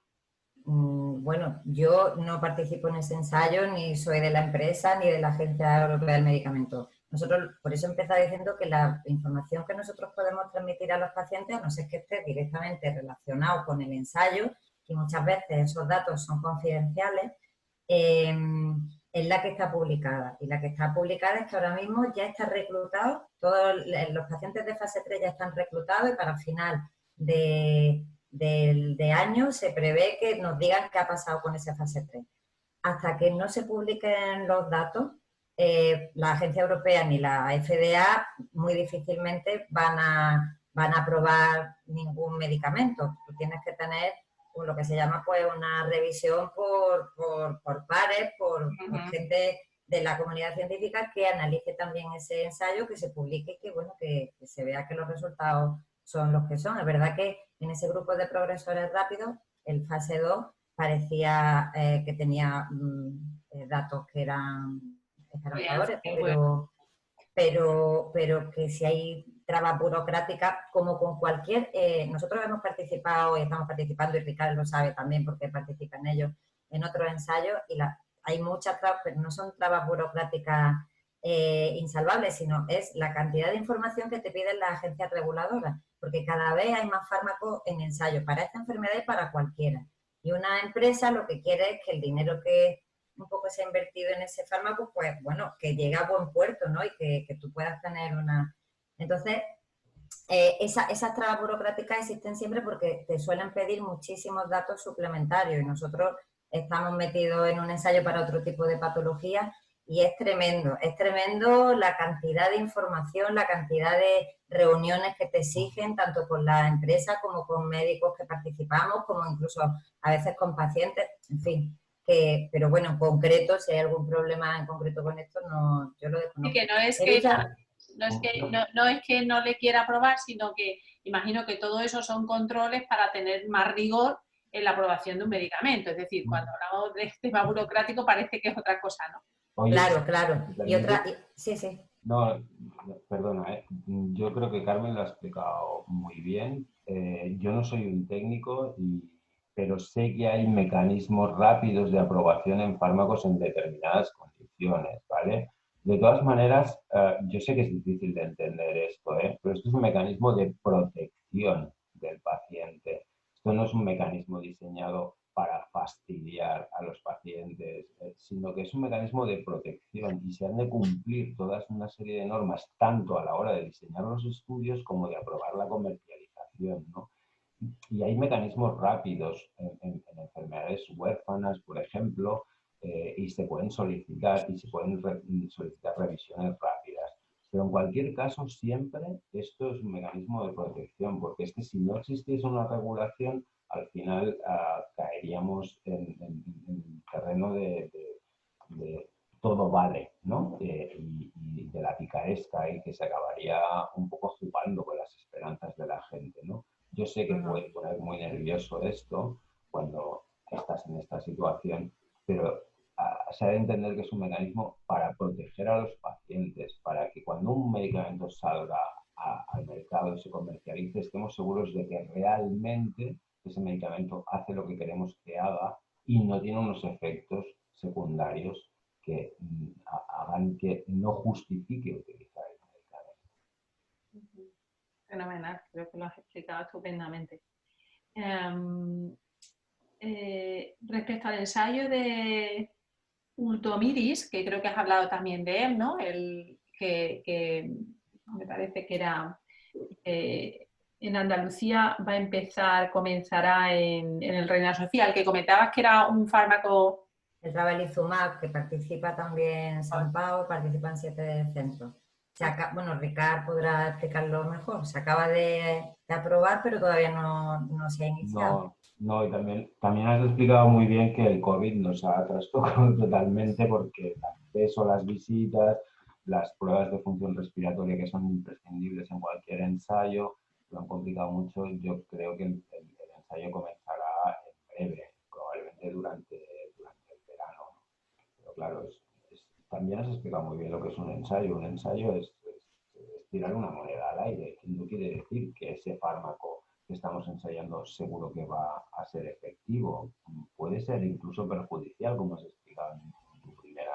bueno, yo no participo en ese ensayo, ni soy de la empresa, ni de la Agencia Europea del Medicamento. Nosotros, por eso he empezado diciendo que la información que nosotros podemos transmitir a los pacientes, a no ser que esté directamente relacionado con el ensayo, y muchas veces esos datos son confidenciales, es la que está publicada. Y la que está publicada es que ahora mismo ya está reclutado, todos los pacientes de fase 3 ya están reclutados y para el final de año se prevé que nos digan qué ha pasado con esa fase 3. Hasta que no se publiquen los datos, la Agencia Europea ni la FDA muy difícilmente van a aprobar ningún medicamento. Tú tienes que tener pues, lo que se llama pues una revisión por pares, por gente de la comunidad científica que analice también ese ensayo, que se publique y que, bueno, que se vea que los resultados son los que son. Es verdad que en ese grupo de progresores rápidos, el fase 2 parecía que tenía datos que eran esperanzadores, pero que si hay trabas burocráticas, como con cualquier... nosotros hemos participado y estamos participando, y Ricardo lo sabe también porque participa en ellos, en otros ensayos, y hay muchas trabas, pero no son trabas burocráticas insalvables, sino es la cantidad de información que te piden las agencias reguladoras, porque cada vez hay más fármacos en ensayo para esta enfermedad y para cualquiera. Y una empresa lo que quiere es que el dinero que un poco se ha invertido en ese fármaco, pues bueno, que llegue a buen puerto, ¿no? Y que tú puedas tener una... Entonces, esas trabas burocráticas existen siempre porque te suelen pedir muchísimos datos suplementarios y nosotros estamos metidos en un ensayo para otro tipo de patología y es tremendo la cantidad de información, la cantidad de reuniones que te exigen, tanto con la empresa como con médicos que participamos, como incluso a veces con pacientes, en fin. Pero bueno, en concreto, si hay algún problema en concreto con esto, no, yo lo desconozco. Y que no es que no le quiera aprobar, sino que imagino que todo eso son controles para tener más rigor en la aprobación de un medicamento. Es decir, cuando hablamos de tema burocrático parece que es otra cosa, ¿no? Oye, claro. Y otra, sí. No, perdona, yo creo que Carmen lo ha explicado muy bien. Yo no soy un técnico, pero sé que hay mecanismos rápidos de aprobación en fármacos en determinadas condiciones, ¿vale? De todas maneras, yo sé que es difícil de entender esto, pero esto es un mecanismo de protección del paciente. Esto no es un mecanismo diseñado para fastidiar a los pacientes, sino que es un mecanismo de protección y se han de cumplir toda una serie de normas, tanto a la hora de diseñar los estudios como de aprobar la comercialización, ¿no? Y hay mecanismos rápidos en enfermedades huérfanas, por ejemplo, y se pueden solicitar solicitar revisiones rápidas. Pero en cualquier caso, siempre esto es un mecanismo de protección, porque es que si no existiese una regulación, al final caeríamos en el terreno de todo vale, ¿no? Y de la picaresca y que se acabaría un poco jugando con las esperanzas de la gente, ¿no? Yo sé que puede poner muy nervioso esto cuando estás en esta situación, pero se ha de entender que es un mecanismo para proteger a los pacientes, para que cuando un medicamento salga al mercado y se comercialice, estemos seguros de que realmente ese medicamento hace lo que queremos que haga y no tiene unos efectos secundarios que hagan que no justifique utilizar el medicamento. Fenomenal, creo que lo has explicado estupendamente. Respecto al ensayo de Ultomiris, que creo que has hablado también de él, ¿no? Que me parece que era en Andalucía comenzará en el Reina Sofía, el que comentabas que era un fármaco... El Trabalizumab, que participa también en San Pau, participa en 7 centros. Bueno, Ricard podrá explicarlo mejor. Se acaba de aprobar, pero todavía no se ha iniciado. No, y también has explicado muy bien que el COVID nos ha trastocado totalmente porque el acceso a las visitas, las pruebas de función respiratoria que son imprescindibles en cualquier ensayo, lo han complicado mucho. Yo creo que el ensayo comenzará en breve, probablemente durante el verano. Pero claro, también has explicado muy bien lo que es un ensayo. Un ensayo es tirar una moneda al aire. No quiere decir que ese fármaco que estamos ensayando seguro que va a ser efectivo. Puede ser incluso perjudicial, como has explicado en tu primera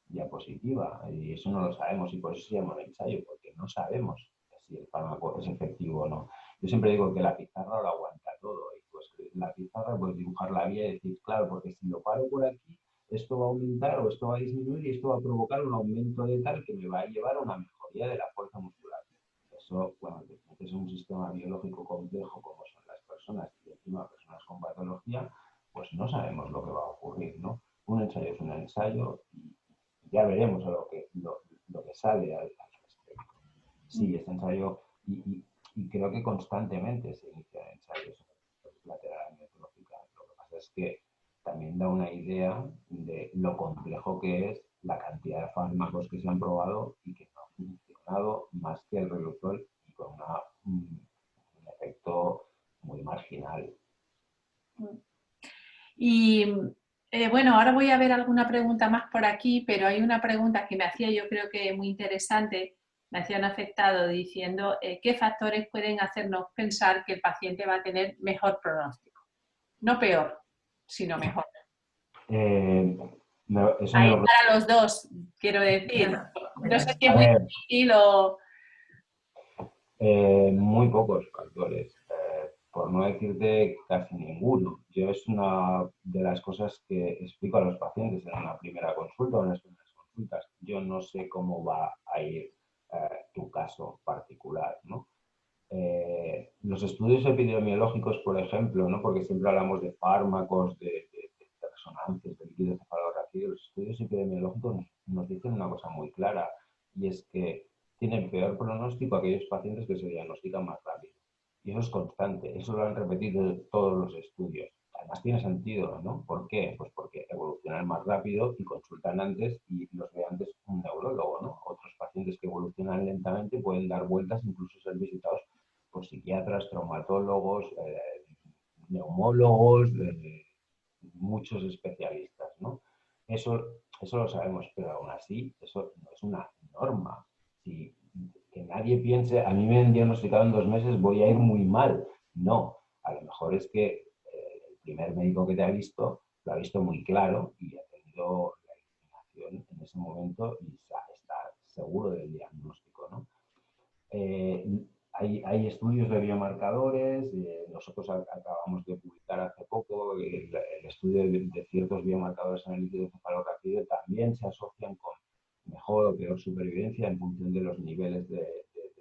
diapositiva, y eso no lo sabemos, y por eso se llama un ensayo, porque no sabemos si el fármaco es efectivo o no. Yo siempre digo que la pizarra lo aguanta todo, y pues la pizarra puedes dibujar la vía y decir, claro, porque si lo paro por aquí, esto va a aumentar o esto va a disminuir y esto va a provocar un aumento de tal que me va a llevar a una mejoría de la fuerza muscular. Eso, bueno, es un sistema biológico complejo como son las personas y encima personas con patología, pues no sabemos lo que va a ocurrir, ¿no? Un ensayo es un ensayo y ya veremos lo que sale al respecto. Sí, este ensayo, y creo que constantemente se inician ensayos en lateral amiotrófica. Lo que pasa es que también da una idea de lo complejo que es la cantidad de fármacos que se han probado y que no han funcionado más que el Riluzol y con un efecto muy marginal. Y bueno, ahora voy a ver alguna pregunta más por aquí, pero hay una pregunta que me hacía, yo creo que muy interesante, me hacía un afectado diciendo ¿qué factores pueden hacernos pensar que el paciente va a tener mejor pronóstico? No peor, sino mejor. Eso Ahí me lo... para los dos, quiero decir. No sé si es A muy ver, difícil o... muy pocos factores, por no decirte casi ninguno. Yo es una de las cosas que explico a los pacientes en una primera consulta o en las primeras consultas. Yo no sé cómo va a ir tu caso particular, ¿no? Los estudios epidemiológicos, por ejemplo, ¿no? Porque siempre hablamos de fármacos, de resonancias, de líquido cefalorraquídeo, los estudios epidemiológicos nos dicen una cosa muy clara, y es que tienen peor pronóstico aquellos pacientes que se diagnostican más rápido. Y eso es constante, eso lo han repetido todos los estudios. Además tiene sentido, ¿no? ¿Por qué? Pues porque evolucionan más rápido y consultan antes y los ve antes un neurólogo, ¿no? Otros pacientes que evolucionan lentamente pueden dar vueltas, incluso ser visitados por psiquiatras, traumatólogos, neumólogos, muchos especialistas, ¿no? Eso lo sabemos, pero aún así eso no es una norma. Si, que nadie piense, a mí me han diagnosticado en 2 meses, voy a ir muy mal. No, a lo mejor es que el primer médico que te ha visto lo ha visto muy claro y ha tenido la iluminación en ese momento y está seguro del diagnóstico, ¿no? Hay estudios de biomarcadores, nosotros acabamos de publicar hace poco el estudio de ciertos biomarcadores en el líquido cefalorraquídeo también se asocian con mejor o peor supervivencia en función de los niveles de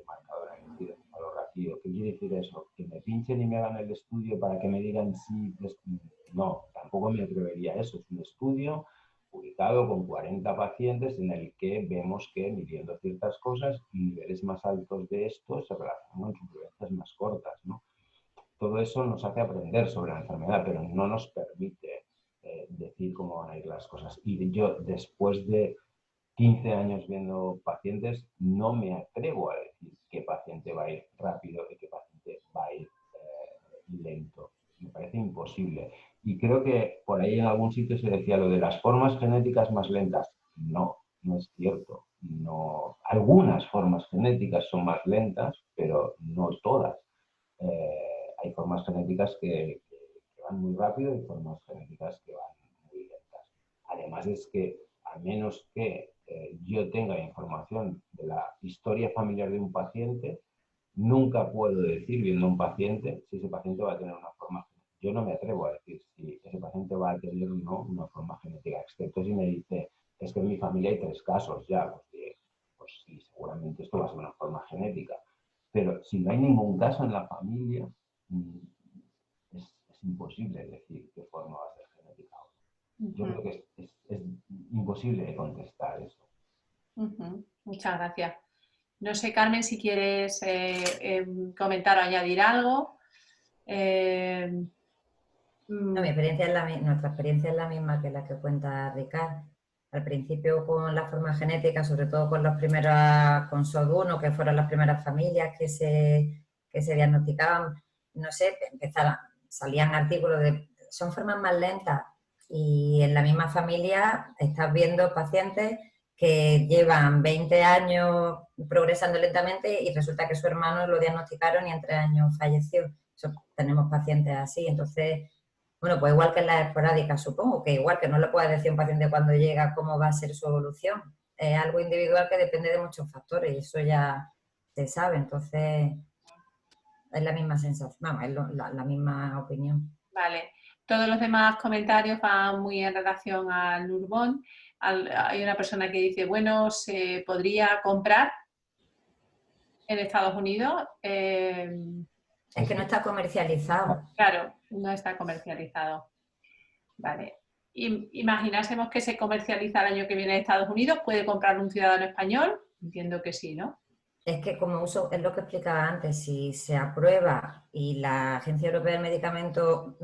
marcador en el líquido cefalorraquídeo. ¿Qué quiere decir eso? ¿Que me pinchen y me hagan el estudio para que me digan si? No, tampoco me atrevería a eso. Es un estudio publicado con 40 pacientes en el que vemos que midiendo ciertas cosas, niveles más altos de esto se relacionan con supervivencias más cortas, ¿no? Todo eso nos hace aprender sobre la enfermedad, pero no nos permite decir cómo van a ir las cosas. Y yo, después de 15 años viendo pacientes, no me atrevo a decir qué paciente va a ir rápido y qué paciente va a ir lento. Me parece imposible. Y creo que por ahí en algún sitio se decía lo de las formas genéticas más lentas. No, no es cierto. No. Algunas formas genéticas son más lentas, pero no todas. Hay formas genéticas que van muy rápido y formas genéticas que van muy lentas. Además es que a menos que yo tenga información de la historia familiar de un paciente, nunca puedo decir, viendo a un paciente, si ese paciente va a tener una forma genética. Yo no me atrevo a decir si ese paciente va a tener o no una forma genética, excepto si me dice, es que en mi familia hay 3 casos ya, pues sí, seguramente esto va a ser una forma genética. Pero si no hay ningún caso en la familia, es imposible decir qué forma va a ser genética. Yo creo que es imposible de contestar eso. Muchas gracias. No sé, Carmen, si quieres comentar o añadir algo. No, nuestra experiencia es la misma que la que cuenta Ricard. Al principio con la forma genética, sobre todo con las primeras, con SOD1, que fueron las primeras familias que se diagnosticaban, no sé, salían artículos de, son formas más lentas, y en la misma familia estás viendo pacientes que llevan 20 años progresando lentamente y resulta que su hermano lo diagnosticaron y en 3 años falleció. tenemos pacientes así, entonces, bueno, pues igual que en las esporádicas, supongo que igual que no le puedes decir a un paciente cuando llega cómo va a ser su evolución. Es algo individual que depende de muchos factores y eso ya se sabe, entonces es la misma sensación, vamos, es la misma opinión. Vale. Todos los demás comentarios van muy en relación al Nurbon. Hay una persona que dice, bueno, ¿se podría comprar en Estados Unidos? Es que no está comercializado. Claro, no está comercializado. Vale. Imaginásemos que se comercializa el año que viene en Estados Unidos, ¿puede comprar un ciudadano español? Entiendo que sí, ¿no? Es que como uso, es lo que explicaba antes, si se aprueba y la Agencia Europea del Medicamento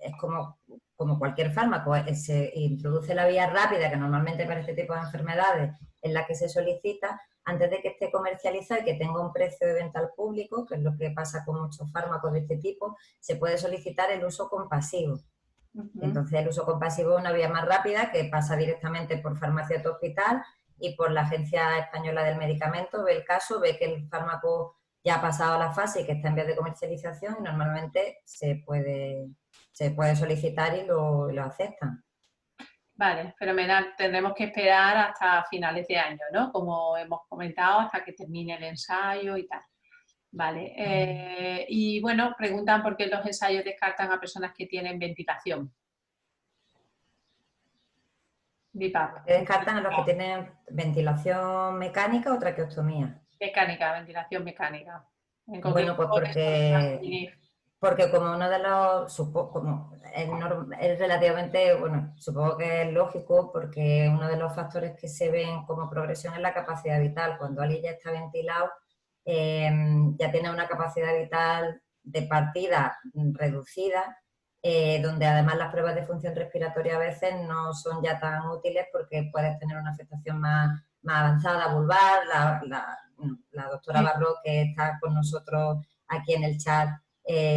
es como cualquier fármaco, se introduce la vía rápida que normalmente para este tipo de enfermedades es la que se solicita, antes de que esté comercializado y que tenga un precio de venta al público, que es lo que pasa con muchos fármacos de este tipo, se puede solicitar el uso compasivo. Entonces el uso compasivo es una vía más rápida que pasa directamente por farmacia de hospital y por la Agencia Española del Medicamento, ve el caso, ve que el fármaco ya ha pasado la fase y que está en vías de comercialización y normalmente se puede solicitar y lo aceptan. Vale, fenomenal. Tendremos que esperar hasta finales de año, ¿no? Como hemos comentado, hasta que termine el ensayo y tal. Vale. Y bueno, preguntan por qué los ensayos descartan a personas que tienen ventilación. BiPAP. Que descartan a los que tienen ventilación mecánica o traqueostomía. Mecánica, ventilación mecánica. En Bueno, pues porque como uno de los, como es relativamente, bueno, supongo que es lógico porque uno de los factores que se ven como progresión es la capacidad vital. Cuando alguien ya está ventilado, ya tiene una capacidad vital de partida reducida, donde además las pruebas de función respiratoria a veces no son ya tan útiles porque puedes tener una afectación más avanzada vulvar. La doctora Barro, que está con nosotros aquí en el chat,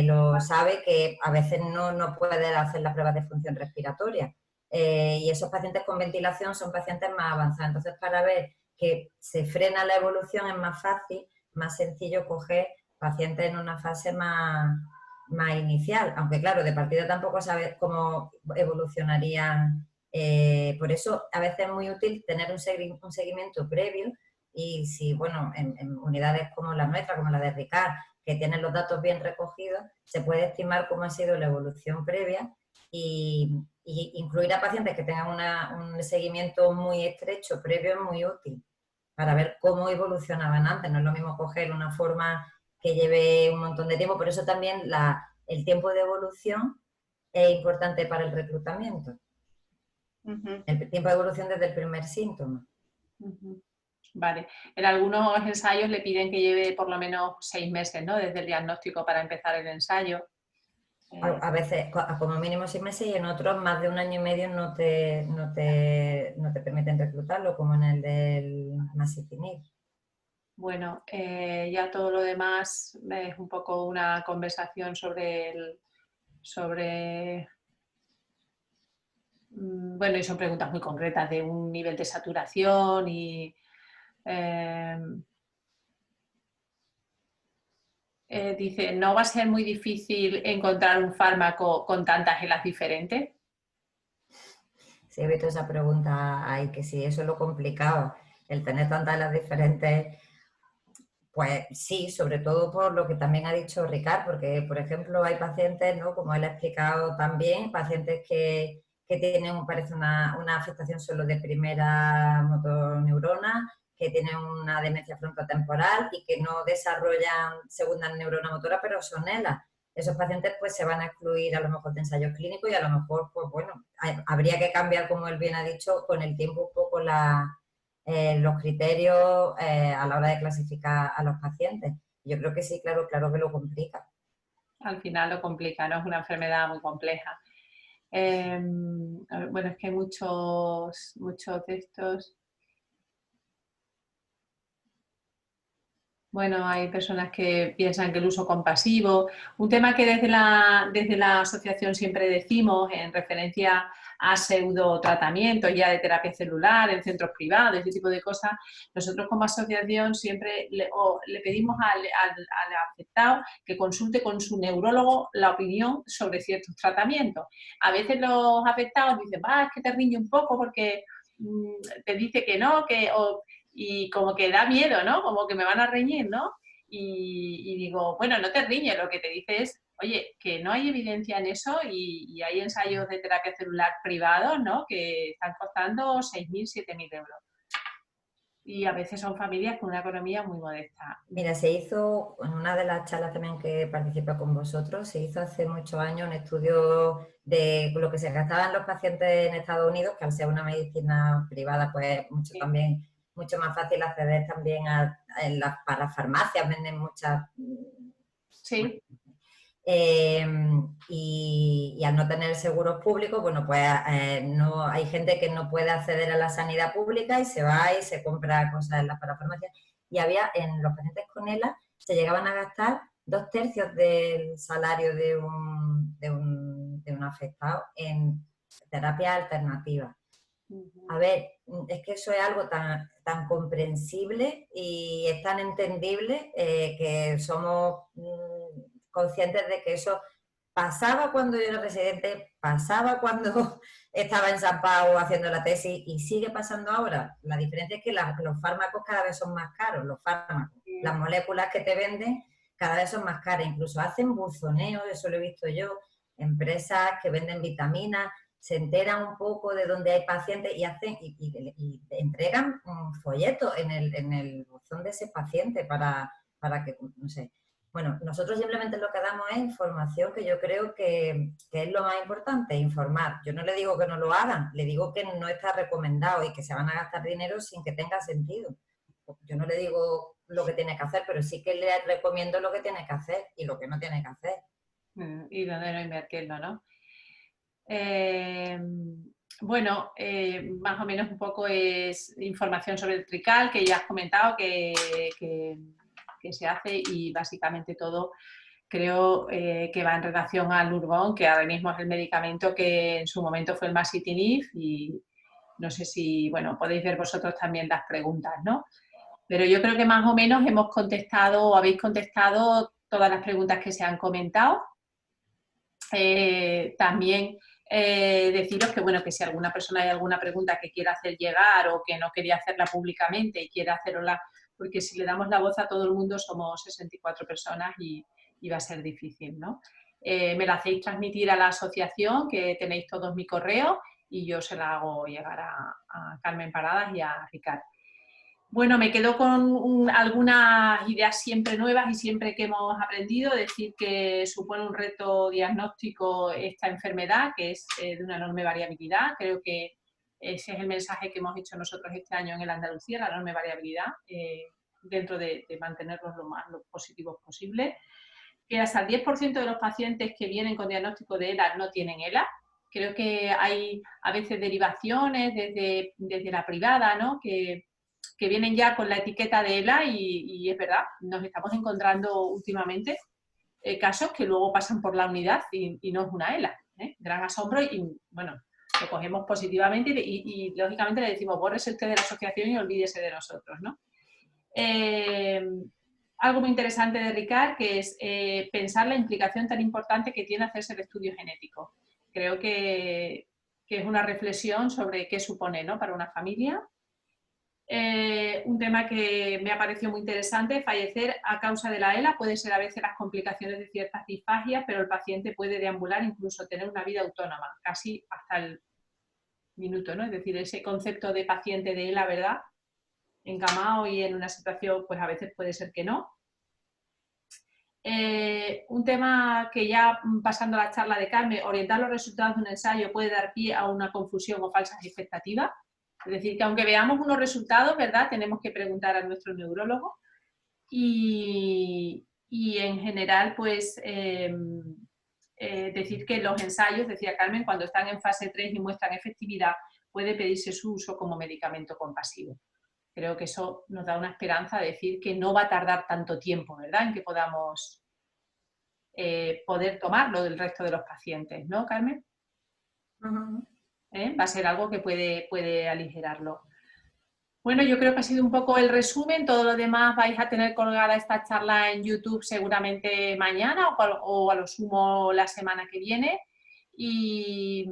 lo sabe, que a veces no puede hacer las pruebas de función respiratoria. Y esos pacientes con ventilación son pacientes más avanzados. Entonces, para ver que se frena la evolución es más fácil, más sencillo coger pacientes en una fase más inicial, aunque claro, de partida tampoco sabes cómo evolucionarían. Por eso a veces es muy útil tener un seguimiento previo y si, bueno, en unidades como la nuestra, como la de Ricard, que tienen los datos bien recogidos, se puede estimar cómo ha sido la evolución previa y incluir a pacientes que tengan un seguimiento muy estrecho previo es muy útil para ver cómo evolucionaban antes. No es lo mismo coger una forma que lleve un montón de tiempo, por eso también el tiempo de evolución es importante para el reclutamiento. El tiempo de evolución desde el primer síntoma. Vale. En algunos ensayos le piden que lleve por lo menos 6 meses, ¿no? Desde el diagnóstico para empezar el ensayo. A veces como mínimo 6 meses y en otros más de 1 año y medio no te permiten reclutarlo, como en el del masitinib. Bueno, ya todo lo demás es un poco una conversación bueno, y son preguntas muy concretas de un nivel de saturación y dice, ¿no va a ser muy difícil encontrar un fármaco con tantas gelas diferentes? Sí, he visto esa pregunta ahí, que sí, eso es lo complicado, el tener tantas gelas diferentes. Pues sí, sobre todo por lo que también ha dicho Ricard, porque, por ejemplo, hay pacientes, ¿no? Como él ha explicado también, pacientes que tienen, parece una afectación solo de primera motoneurona, que tienen una demencia frontotemporal y que no desarrollan segunda neurona motora, pero son ELA. Esos pacientes pues se van a excluir a lo mejor de ensayos clínicos y a lo mejor, pues bueno, habría que cambiar, como él bien ha dicho, con el tiempo un poco los criterios a la hora de clasificar a los pacientes. Yo creo que sí, claro que lo complica. Al final lo complica, ¿no? Es una enfermedad muy compleja. Bueno, es que hay muchos de estos. Bueno, hay personas que piensan que el uso compasivo, un tema que desde la asociación siempre decimos en referencia a pseudo tratamientos ya de terapia celular en centros privados, ese tipo de cosas, nosotros como asociación siempre le pedimos al afectado que consulte con su neurólogo la opinión sobre ciertos tratamientos. A veces los afectados dicen, es que te riñe un poco porque te dice que no, y como que da miedo, ¿no? Como que me van a reñir, ¿no? Y digo, bueno, no te riñe, lo que te dice es, oye, que no hay evidencia en eso y hay ensayos de terapia celular privados, ¿no? Que están costando 6.000, 7.000 euros. Y a veces son familias con una economía muy modesta. Mira, se hizo, en una de las charlas también que participé con vosotros, se hizo hace muchos años un estudio de lo que se gastaban los pacientes en Estados Unidos, que al ser una medicina privada, pues mucho más fácil acceder también para las farmacias, venden muchas... Sí. Y al no tener seguros públicos, bueno, pues no, hay gente que no puede acceder a la sanidad pública y se va y se compra cosas en las parafarmacias. Y en los pacientes con ELA se llegaban a gastar 2/3 del salario de un afectado en terapia alternativa. A ver, es que eso es algo tan comprensible y es tan entendible que somos conscientes de que eso pasaba cuando yo era residente, pasaba cuando estaba en San Pau haciendo la tesis y sigue pasando ahora. La diferencia es que los fármacos cada vez son más caros, las moléculas que te venden cada vez son más caras, incluso hacen buzoneo, eso lo he visto yo, empresas que venden vitaminas, se enteran un poco de dónde hay pacientes y entregan folletos en el buzón de ese paciente para que, no sé. Bueno, nosotros simplemente lo que damos es información, que yo creo que es lo más importante, informar. Yo no le digo que no lo hagan, le digo que no está recomendado y que se van a gastar dinero sin que tenga sentido. Yo no le digo lo que tiene que hacer, pero sí que le recomiendo lo que tiene que hacer y lo que no tiene que hacer. Y dónde no invertirlo, ¿no? Bueno, más o menos un poco es información sobre el trical que ya has comentado que se hace y básicamente todo creo que va en relación al Lurgón, que ahora mismo es el medicamento que en su momento fue el masitinib y no sé si, bueno, podéis ver vosotros también las preguntas, ¿no? Pero yo creo que más o menos hemos contestado o habéis contestado todas las preguntas que se han comentado. También deciros que, bueno, que si alguna persona hay alguna pregunta que quiera hacer llegar o que no quería hacerla públicamente y quiera hacerla, porque si le damos la voz a todo el mundo somos 64 personas y va a ser difícil, ¿no? Me la hacéis transmitir a la asociación, que tenéis todos mi correo y yo se la hago llegar a Carmen Paradas y a Ricard. Bueno, me quedo con algunas ideas siempre nuevas y siempre que hemos aprendido, decir que supone un reto diagnóstico esta enfermedad, que es de una enorme variabilidad. Creo que ese es el mensaje que hemos hecho nosotros este año en el Andalucía, la enorme variabilidad, dentro de mantenerlos lo más positivos posible. Que hasta el 10% de los pacientes que vienen con diagnóstico de ELA no tienen ELA. Creo que hay a veces derivaciones desde la privada, ¿no? Que vienen ya con la etiqueta de ELA y es verdad, nos estamos encontrando últimamente casos que luego pasan por la unidad y no es una ELA. Gran asombro y, bueno, lo cogemos positivamente y lógicamente le decimos, bórrese usted de la asociación y olvídese de nosotros, ¿no? Algo muy interesante de Ricard, que es pensar la implicación tan importante que tiene hacerse el estudio genético. Creo que es una reflexión sobre qué supone, ¿no?, para una familia. Un tema que me ha parecido muy interesante, fallecer a causa de la ELA puede ser a veces las complicaciones de ciertas disfagias, pero el paciente puede deambular, incluso tener una vida autónoma, casi hasta el minuto, ¿no? Es decir, ese concepto de paciente de ELA, ¿verdad?, encamado y en una situación, pues a veces puede ser que no. Un tema que ya pasando a la charla de Carmen, orientar los resultados de un ensayo puede dar pie a una confusión o falsas expectativas. Es decir, que aunque veamos unos resultados, ¿verdad?, tenemos que preguntar a nuestro neurólogo y en general, pues, decir que los ensayos, decía Carmen, cuando están en fase 3 y muestran efectividad, puede pedirse su uso como medicamento compasivo. Creo que eso nos da una esperanza de decir que no va a tardar tanto tiempo, ¿verdad?, en que podamos poder tomarlo del resto de los pacientes, ¿no, Carmen? Uh-huh. Va a ser algo que puede aligerarlo. Bueno, yo creo que ha sido un poco el resumen. Todo lo demás vais a tener colgada esta charla en YouTube seguramente mañana o a lo sumo la semana que viene. Y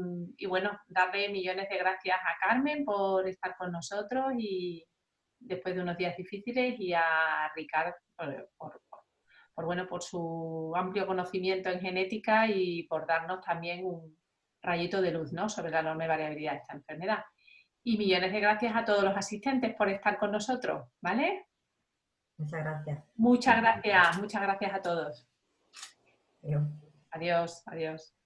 bueno, darle millones de gracias a Carmen por estar con nosotros y después de unos días difíciles, y a Ricard por su amplio conocimiento en genética y por darnos también un rayito de luz, ¿no?, sobre la enorme variabilidad de esta enfermedad. Y millones de gracias a todos los asistentes por estar con nosotros, ¿vale? Muchas gracias. Muchas gracias a todos. Adiós. Adiós, adiós.